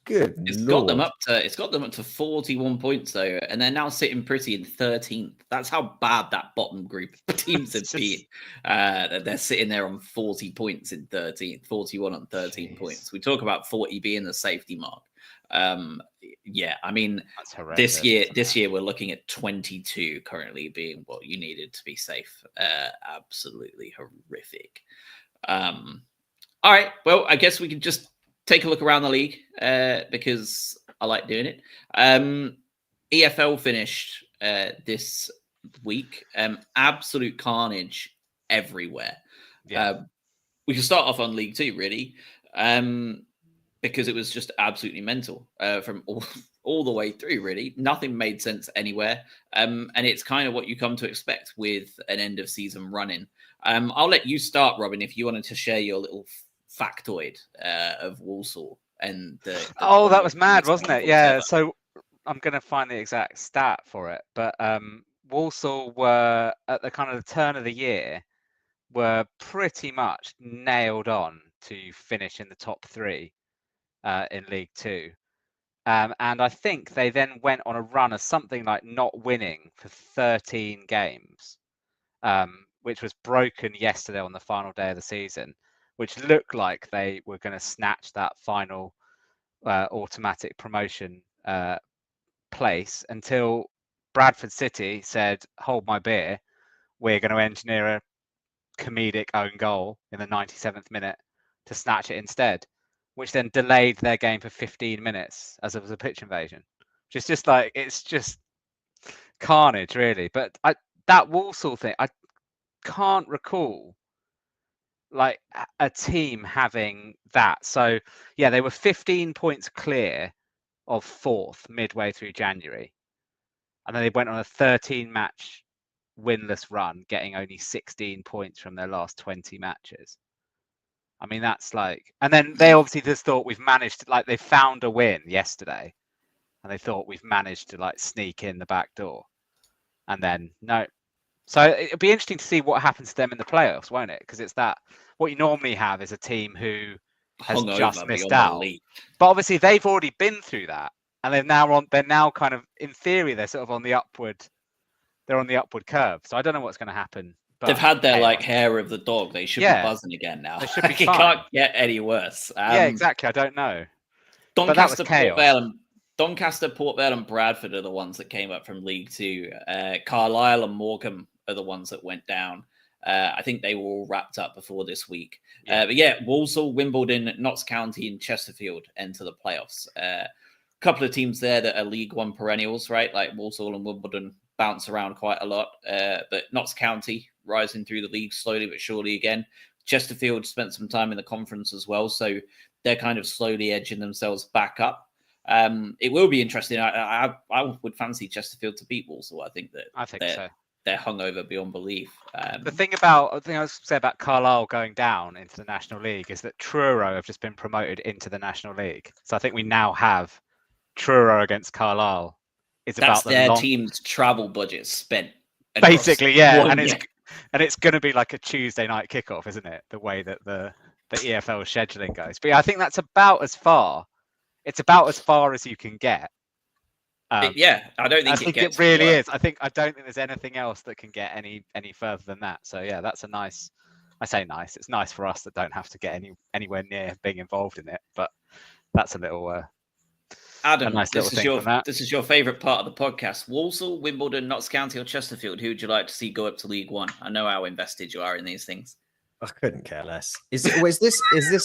S2: good.
S1: It's got them up to 41 points though, and they're now sitting pretty in 13th. That's how bad that bottom group of teams have been. They're sitting there on 40 points in 13th, 41 on 13 points. We talk about 40 being the safety mark. Yeah, I mean, this year we're looking at 22 currently being what you needed to be safe. Absolutely horrific. All right, well, I guess we can just take a look around the league because I like doing it. EFL finished this week. Absolute carnage everywhere. Yeah. We can start off on League 2, really. Because it was just absolutely mental from all the way through, really. Nothing made sense anywhere. And it's kind of what you come to expect with an end of season running. I'll let you start, Robin, if you wanted to share your little factoid of Walsall and
S3: that was mad, wasn't it? Yeah. So I'm going to find the exact stat for it, but Walsall were at the kind of the turn of the year were pretty much nailed on to finish in the top 3 in League Two. And I think they then went on a run of something like not winning for 13 games, which was broken yesterday on the final day of the season, which looked like they were going to snatch that final automatic promotion place until Bradford City said, "Hold my beer, we're going to engineer a comedic own goal in the 97th minute to snatch it instead," which then delayed their game for 15 minutes as it was a pitch invasion. Which is just like, it's just carnage, really. But that Walsall thing, I can't recall like a team having that. So yeah, they were 15 points clear of 4th midway through January, and then they went on a 13-match winless run, getting only 16 points from their last 20 matches. I mean, that's like, and then they obviously just thought we've managed to, like, they found a win yesterday and they thought we've managed to like sneak in the back door, and then no. So it'll be interesting to see what happens to them in the playoffs, won't it? Because it's that, what you normally have is a team who has just missed out. But obviously they've already been through that, and they're now kind of, in theory, they're sort of on the upward curve. So I don't know what's going to happen. But
S1: they've had their like hair of the dog. They should be buzzing again now.
S3: They should be
S1: It can't get any worse.
S3: Yeah, exactly. I don't know.
S1: Doncaster, Port Vale, and Bradford are the ones that came up from League Two. Carlisle and Morecambe are the ones that went down. I think they were all wrapped up before this week. But yeah, Walsall, Wimbledon, Notts County, and Chesterfield enter the playoffs. A couple of teams there that are League One perennials, right? Like Walsall and Wimbledon bounce around quite a lot. But Notts County rising through the league slowly but surely again. Chesterfield spent some time in the conference as well, so they're kind of slowly edging themselves back up. It will be interesting. I would fancy Chesterfield to beat Walsall. I think so. They're hungover beyond belief.
S3: The thing I was going to say about Carlisle going down into the National League is that Truro have just been promoted into the National League. So I think we now have Truro against Carlisle.
S1: That's their team's travel budget spent.
S3: Basically, yeah. And it's going to be like a Tuesday night kickoff, isn't it? The way that the EFL scheduling goes. But yeah, I think that's about as far. It's about as far as you can get.
S1: I don't think
S3: it really is. I don't think there's anything else that can get any further than that. So yeah, that's a nice. I say nice. It's nice for us that don't have to get anywhere near being involved in it. But that's a little.
S1: Adam, this is your favourite part of the podcast. Walsall, Wimbledon, Notts County, or Chesterfield? Who would you like to see go up to League One? I know how invested you are in these things.
S2: I couldn't care less. Is this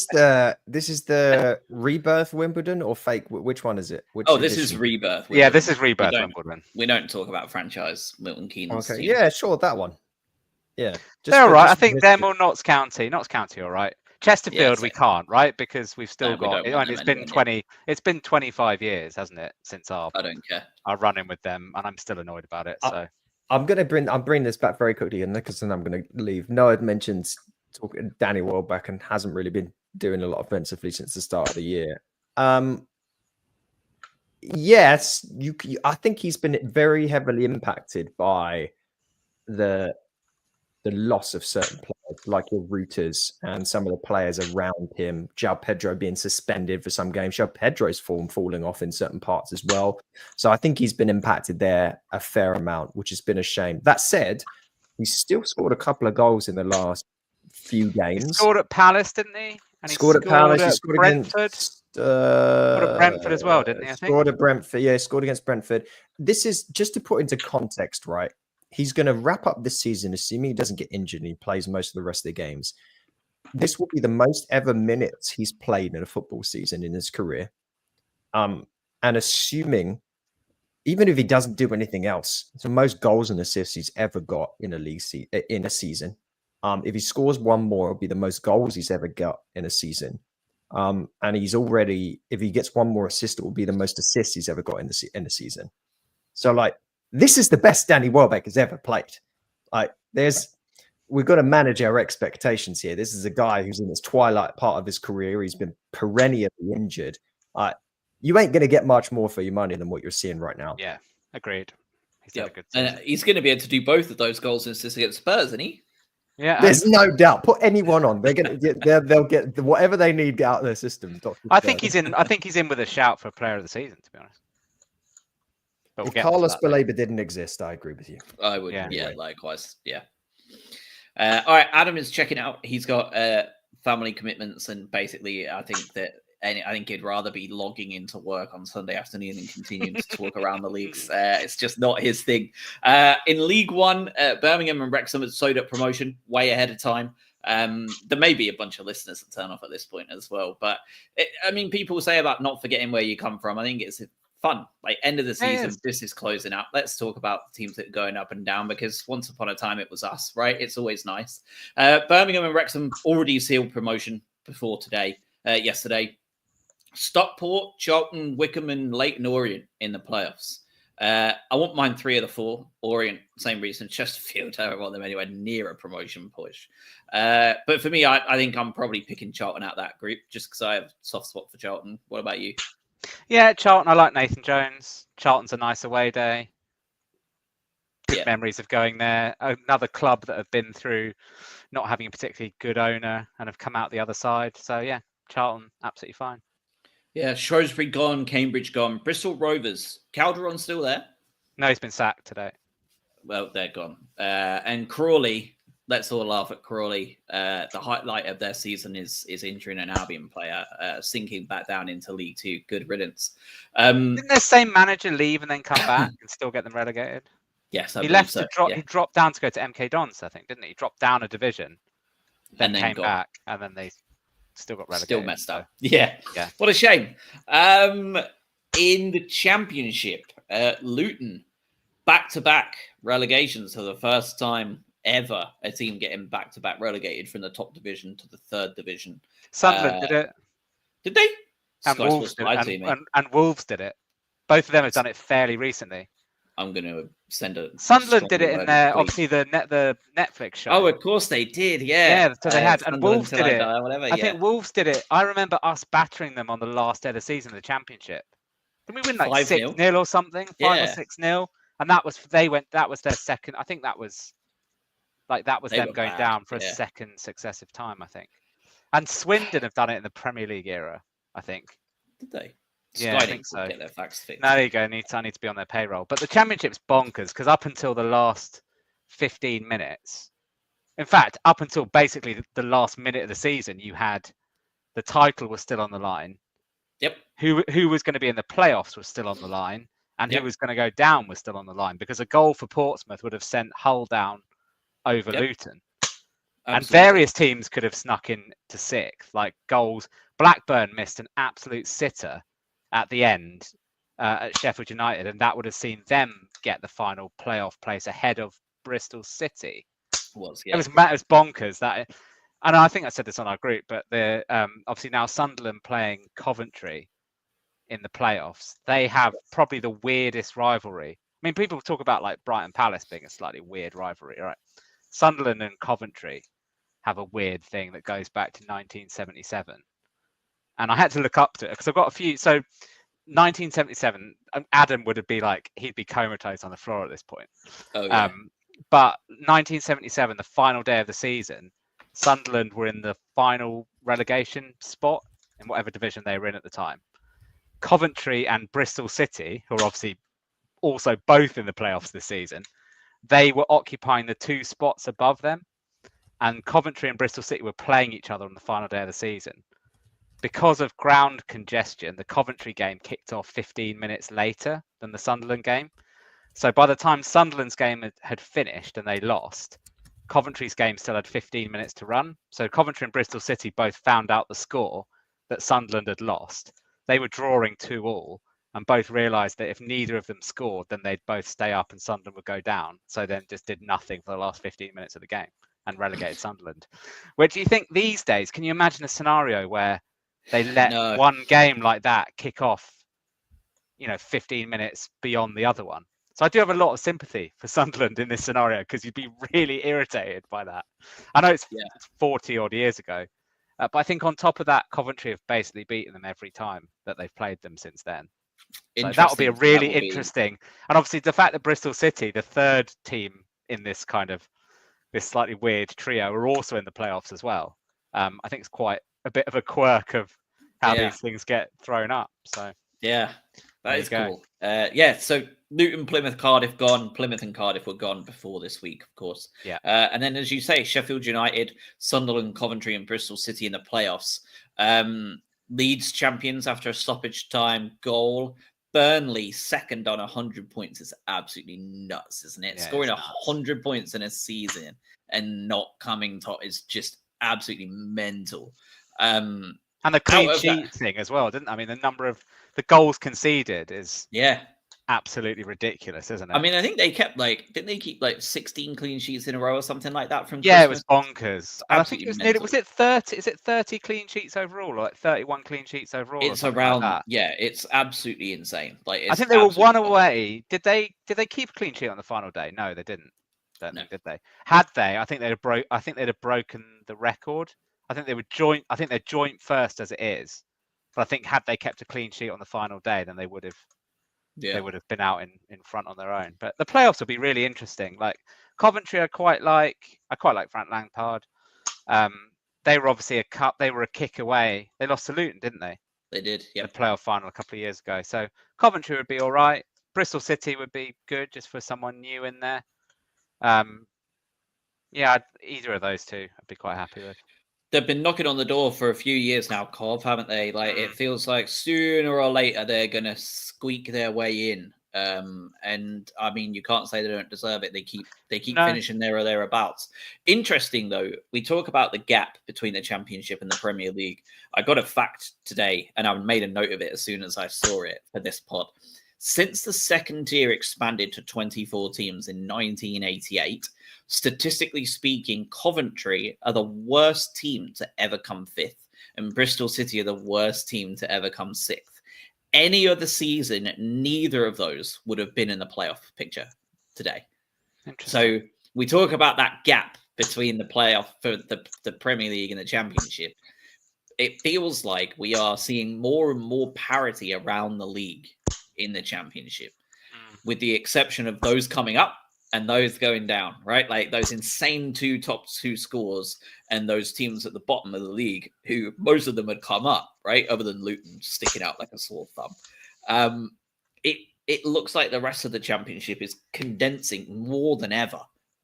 S2: the Rebirth Wimbledon or fake? Which one is it?
S1: This is Rebirth.
S3: Yeah, this is Rebirth Wimbledon.
S1: We don't talk about franchise Milton Keynes.
S2: Okay, yeah, sure, that one. Yeah,
S3: they're all right. I think them or Notts County. Notts County, all right. Chesterfield, we can't, right? Because we've still got. It's been 20. It's been 25 years, hasn't it, since I
S1: don't care.
S3: Our run-in with them, and I'm still annoyed about it. So
S2: I'm bring this back very quickly, and because then I'm going to leave. Noah mentioned Danny Welbeck and hasn't really been doing a lot offensively since the start of the year. Yes, I think he's been very heavily impacted by the loss of certain players, like your Routers and some of the players around him. João Pedro being suspended for some games. João Pedro's form falling off in certain parts as well. So I think he's been impacted there a fair amount, which has been a shame. That said, he's still scored a couple of goals in the last few games.
S3: He scored at Palace, didn't he? And
S2: scored at Palace. He scored
S3: Brentford. Scored at Brentford as well, didn't he?
S2: Scored at Brentford. Yeah, scored against Brentford. This is just to put into context, right? He's going to wrap up this season, assuming he doesn't get injured and he plays most of the rest of the games. This will be the most ever minutes he's played in a football season in his career. And assuming, even if he doesn't do anything else, it's the most goals and assists he's ever got in a season. If he scores one more, it'll be the most goals he's ever got in a season. And he's already, if he gets one more assist, it will be the most assists he's ever got in the season. So, like, this is the best Danny Welbeck has ever played. Like, there's we've got to manage our expectations here. This is a guy who's in his twilight part of his career. He's been perennially injured. You ain't going to get much more for your money than what you're seeing right now.
S3: Yeah, agreed. He's had a good season.
S1: He's going to be able to do both of those goals and assists against Spurs, isn't he?
S3: Yeah,
S2: There's no doubt. Put anyone on, they're gonna get. They'll get whatever they need out of their system.
S3: I think he's in. I think he's in with a shout for Player of the Season, to be honest. But
S2: If Carlos Baleba didn't exist, I agree with you.
S1: I would. Yeah, likewise. Yeah. All right, Adam is checking out. He's got family commitments, and basically, I think he'd rather be logging into work on Sunday afternoon and continuing to talk around the leagues. It's just not his thing. In League One, Birmingham and Wrexham had sewed up promotion way ahead of time. There may be a bunch of listeners that turn off at this point as well. But, people say about not forgetting where you come from. I think it's fun. Like, end of the season, this is closing up. Let's talk about the teams that are going up and down, because once upon a time it was us, right? It's always nice. Birmingham and Wrexham already sealed promotion before yesterday. Stockport, Charlton, Wickham, and Leyton Orient in the playoffs. I won't mind 3 of the 4. Orient, same reason. Chesterfield, I don't want them anywhere near a promotion push. But for me, I think I'm probably picking Charlton out of that group just because I have a soft spot for Charlton. What about you?
S3: Yeah, Charlton. I like Nathan Jones. Charlton's a nice away day. Good memories of going there. Another club that have been through not having a particularly good owner and have come out the other side. So yeah, Charlton, absolutely fine.
S1: Yeah, Shrewsbury gone, Cambridge gone, Bristol Rovers. Calderon still there?
S3: No, he's been sacked today.
S1: Well, they're gone. And Crawley, let's all laugh at Crawley. The highlight of their season is injuring an Albion player, sinking back down into League Two. Good riddance.
S3: Didn't their same manager leave and then come back and still get them relegated?
S1: Yes,
S3: he left to drop. Yeah. He dropped down to go to MK Dons, I think, didn't he? He dropped down a division, then came back, and then they still got relegated.
S1: Still messed up. Yeah. What a shame. In the Championship, Luton back-to-back relegations for the first time ever. A team getting back-to-back relegated from the top division to the 3rd division.
S3: Sunderland did it.
S1: Did they?
S3: And Wolves did it. And Wolves did it. Both of them have done it fairly recently.
S1: I'm going to send a...
S3: Sunderland did it in their, obviously, the Netflix show.
S1: Oh, of course they did, yeah.
S3: Yeah, so they had, and Wolves did it. I think Wolves did it. I remember us battering them on the last day of the season of the Championship. Didn't we win like 6-0 or something? 5 or 6-0? And that was their second, I think that was them going down for a second successive time, I think. And Swindon have done it in the Premier League era, I think.
S1: Did they?
S3: Yeah, I think so.
S1: Get their facts fixed.
S3: No, there you go. I need to be on their payroll. But the Championship's bonkers because up until the last 15 minutes, in fact, up until basically the last minute of the season, you had the title was still on the line.
S1: Yep.
S3: Who was going to be in the playoffs was still on the line, and who was going to go down was still on the line, because a goal for Portsmouth would have sent Hull down over Luton. Absolutely. And various teams could have snuck in to 6th, like goals. Blackburn missed an absolute sitter at the end at Sheffield United, and that would have seen them get the final playoff place ahead of Bristol City. It was bonkers that, and I think I said this on our group, but the obviously now Sunderland playing Coventry in the playoffs. They have probably the weirdest rivalry. I mean, people talk about like Brighton Palace being a slightly weird rivalry, right? Sunderland and Coventry have a weird thing that goes back to 1977. And I had to look up to it because I've got a few. So 1977, Adam would be like, he'd be comatose on the floor at this point.
S1: Oh, yeah.
S3: But 1977, the final day of the season, Sunderland were in the final relegation spot in whatever division they were in at the time. Coventry and Bristol City, who are obviously also both in the playoffs this season, they were occupying the 2 spots above them. And Coventry and Bristol City were playing each other on the final day of the season. Because of ground congestion, the Coventry game kicked off 15 minutes later than the Sunderland game. So by the time Sunderland's game had finished and they lost, Coventry's game still had 15 minutes to run. So Coventry and Bristol City both found out the score that Sunderland had lost. They were drawing 2-2 and both realised that if neither of them scored, then they'd both stay up and Sunderland would go down. So then just did nothing for the last 15 minutes of the game and relegated Sunderland. Which do you think these days, can you imagine a scenario where they let one game like that kick off, 15 minutes beyond the other one? So I do have a lot of sympathy for Sunderland in this scenario, because you'd be really irritated by that. I know it's 40 odd years ago, but I think on top of that, Coventry have basically beaten them every time that they've played them since then. So that would be a really interesting, and obviously the fact that Bristol City, the third team in this kind of this slightly weird trio, are also in the playoffs as well. I think it's quite a bit of a quirk of how these things get thrown up. So
S1: yeah, that is cool. So Luton, Plymouth, Cardiff gone. Plymouth and Cardiff were gone before this week, of course.
S3: Yeah.
S1: And then, as you say, Sheffield United, Sunderland, Coventry, and Bristol City in the playoffs. Leeds champions after a stoppage time goal. Burnley second on 100 points is absolutely nuts, isn't it? Scoring 100 points in a season and not coming top is just absolutely mental.
S3: And the clean sheet thing as well, didn't I mean the number of the goals conceded is absolutely ridiculous, isn't it?
S1: I mean, I think they kept didn't they keep 16 clean sheets in a row or something like that from
S3: Christmas?
S1: It
S3: was bonkers. And I think it was nearly, was it 30? Is it 30 clean sheets overall, or 31 clean sheets overall?
S1: It's around that. Yeah, it's absolutely insane.
S3: I think they were one away. Did they keep a clean sheet on the final day? No, they didn't. Don't think, did they? Had they, I think they'd have broken the record. I think they were joint. I think they're joint first as it is. But I think had they kept a clean sheet on the final day, then they would have. They would have been out in front on their own. But the playoffs will be really interesting. Like Coventry, I quite like Frank Lampard. They were obviously they were a kick away. They lost to Luton, didn't they?
S1: They did. Yeah.
S3: The playoff final a couple of years ago. So Coventry would be all right. Bristol City would be good just for someone new in there. Either of those two, I'd be quite happy with.
S1: They've been knocking on the door for a few years now, Cov, haven't they? It feels like sooner or later they're going to squeak their way in. And I mean, you can't say they don't deserve it. They keep finishing there or thereabouts. Interesting, though, we talk about the gap between the Championship and the Premier League. I got a fact today, and I made a note of it as soon as I saw it for this pod. Since the second tier expanded to 24 teams in 1988, statistically speaking, Coventry are the worst team to ever come fifth, and Bristol City are the worst team to ever come sixth. Any other season, neither of those would have been in the playoff picture today. So we talk about that gap between the playoff for the Premier League and the Championship. It feels like we are seeing more and more parity around the league in the Championship, with the exception of those coming up and those going down, right? Like those insane top two scores and those teams at the bottom of the league, who most of them had come up, right? Other than Luton sticking out like a sore thumb. It looks like the rest of the Championship is condensing more than ever.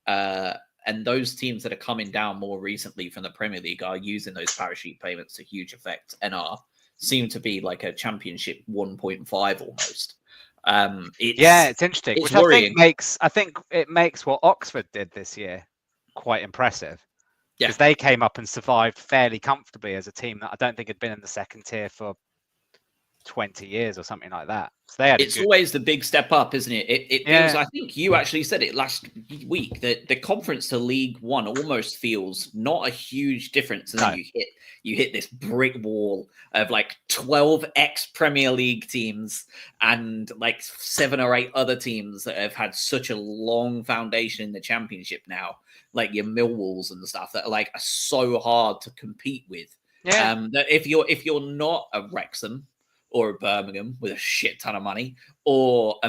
S1: And those teams that are coming down more recently from the Premier League are using those parachute payments to huge effect and seem to be like a Championship 1.5 almost.
S3: It's interesting.
S1: It's
S3: which
S1: worrying.
S3: I think it makes what Oxford did this year quite impressive.
S1: Yeah,
S3: because they came up and survived fairly comfortably as a team that I don't think had been in the second tier for 20 years or something like that. So they had
S1: always the big step up, isn't it? It feels, I think you actually said it last week, that the conference to League One almost feels not a huge difference. And then you hit this brick wall of like 12 ex-Premier League teams and like 7 or 8 other teams that have had such a long foundation in the Championship now, like your Millwalls and stuff, that are so hard to compete with. That if you're not a Wrexham or a Birmingham with a shit ton of money, or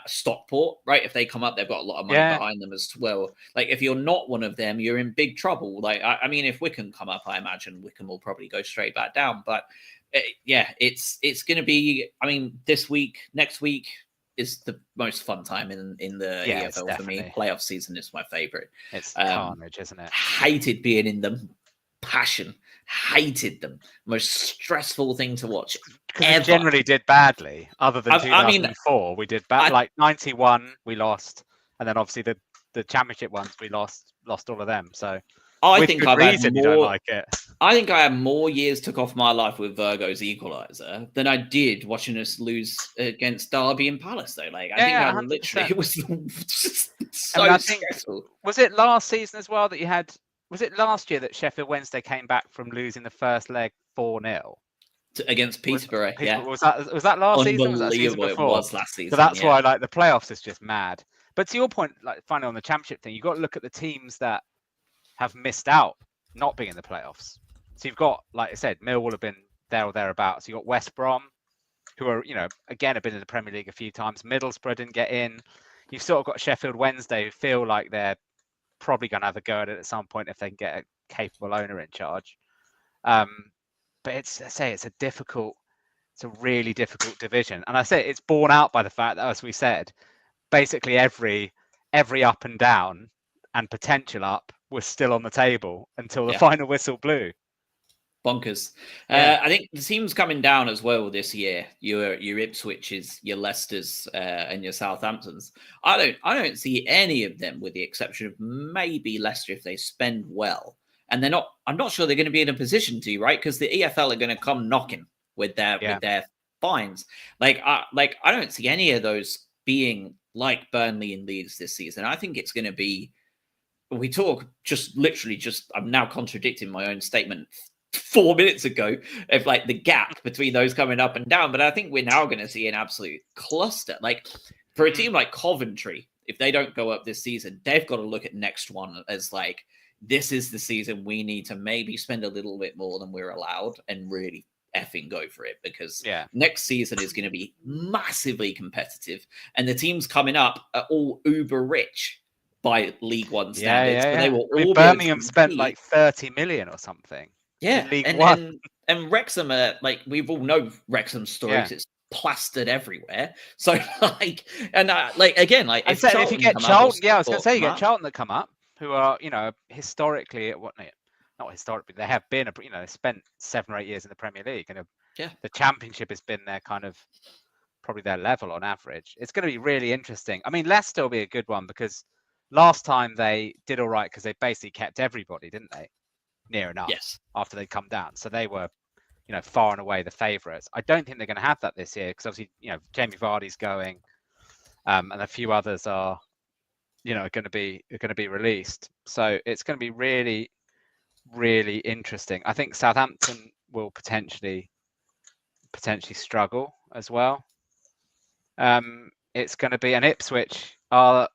S1: Stockport, right? If they come up, they've got a lot of money behind them as well. Like, if you're not one of them, you're in big trouble. Like, I mean, if Wycombe come up, I imagine Wycombe will probably go straight back down. But it's going to be, I mean, next week is the most fun time in the EFL for me. Playoff season is my favorite.
S3: It's carnage, isn't it?
S1: Hated being in them. Passion. Hated them. Most stressful thing to watch.
S3: Because we generally did badly, other than 2004. We did bad. Like 91, we lost, and then obviously the Championship ones, we lost all of them. So
S1: I think I've had more.
S3: You don't like it.
S1: I think I had more years took off my life with Virgo's equaliser than I did watching us lose against Derby and Palace. Though, I think I literally, it was so stressful.
S3: Was it last season as well that you had? Was it last year that Sheffield Wednesday came back from losing the first leg 4-0?
S1: Against Peterborough. Yeah.
S3: Was that last season? Was that season
S1: Unbelievable. It
S3: before?
S1: was last season.
S3: So that's why, like, the playoffs is just mad. But to your point, like, finally on the championship thing, you've got to look at the teams that have missed out not being in the playoffs. So you've got, like I said, Millwall have been there or thereabouts. You've got West Brom, who are, again, have been in the Premier League a few times. Middlesbrough didn't get in. You've sort of got Sheffield Wednesday, who feel like they're probably going to have a go at it at some point if they can get a capable owner in charge. But it's a really difficult division. And I say it's borne out by the fact that, as we said, basically every up and down and potential up was still on the table until the final whistle blew.
S1: Bonkers. I think the teams coming down as well this year, your Ipswiches, your Leicesters, and your Southamptons. I don't see any of them, with the exception of maybe Leicester if they spend well. And I'm not sure they're going to be in a position to, right? Because the EFL are going to come knocking with their fines. I don't see any of those being like Burnley and Leeds this season. I think it's going to be, we talk I'm now contradicting my own statement 4 minutes ago of like the gap between those coming up and down. But I think we're now going to see an absolute cluster. Like for a team like Coventry, if they don't go up this season, they've got to look at next one as like, this is the season we need to maybe spend a little bit more than we're allowed and really effing go for it, because next season is going to be massively competitive and the teams coming up are all uber rich by League One standards. So they will all
S3: Birmingham spent like 30 million or something.
S1: Yeah.
S3: League One.
S1: And Wrexham are like, we've all know Wrexham's stories. It's plastered everywhere. So if
S3: you get Charlton, I was going to say, you get Charlton that come up, who are, historically, not historically, they have been, they spent 7 or 8 years in the Premier League, and the Championship has been their kind of, probably their level on average. It's going to be really interesting. I mean, Leicester will be a good one, because last time they did all right because they basically kept everybody, didn't they? Near enough.
S1: Yes.
S3: After they come down. So they were, far and away the favourites. I don't think they're going to have that this year, because obviously, Jamie Vardy's going, and a few others are, going to be released. So it's going to be really, really interesting. I think Southampton will potentially struggle as well. It's going to be, and Ipswich are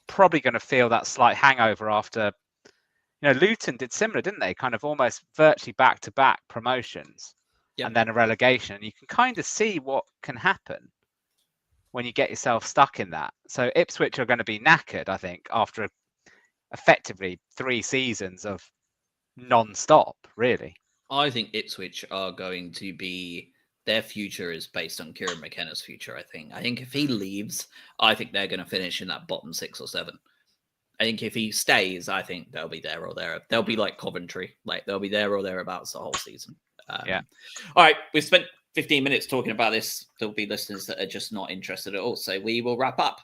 S3: probably going to feel that slight hangover after, Luton did similar, didn't they? Kind of almost virtually back-to-back promotions and then a relegation. And you can kind of see what can happen when you get yourself stuck in that. So Ipswich are going to be knackered, I think, after effectively 3 seasons of non-stop, really.
S1: I think Ipswich are going to be, their future is based on Kieran McKenna's future, I think. I think if he leaves, I think they're going to finish in that bottom 6 or 7. I think if he stays, I think they'll be there or there. They'll be like Coventry. Like, they'll be there or thereabouts the whole season. All right, we've spent 15 minutes talking about this. There'll be listeners that are just not interested at all. So we will wrap up.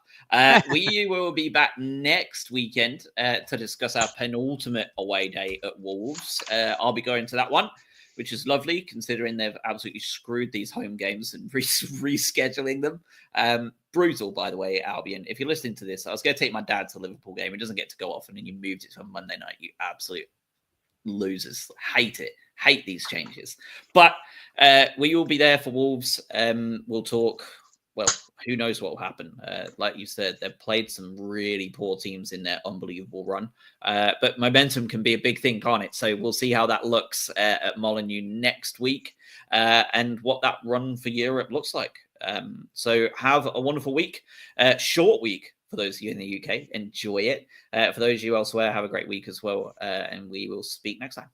S1: We will be back next weekend to discuss our penultimate away day at Wolves. I'll be going to that one, which is lovely considering they've absolutely screwed these home games and rescheduling them. Brutal, by the way, Albion. If you're listening to this, I was going to take my dad to a Liverpool game. He doesn't get to go often, and you moved it to a Monday night. You absolute losers. Hate it. Hate these changes. But we will be there for Wolves. We'll talk. Well, who knows what will happen. Like you said, they've played some really poor teams in their unbelievable run. But momentum can be a big thing, can't it? So we'll see how that looks at Molineux next week and what that run for Europe looks like. So have a wonderful week. Short week for those of you in the UK. Enjoy it. For those of you elsewhere, have a great week as well. And we will speak next time.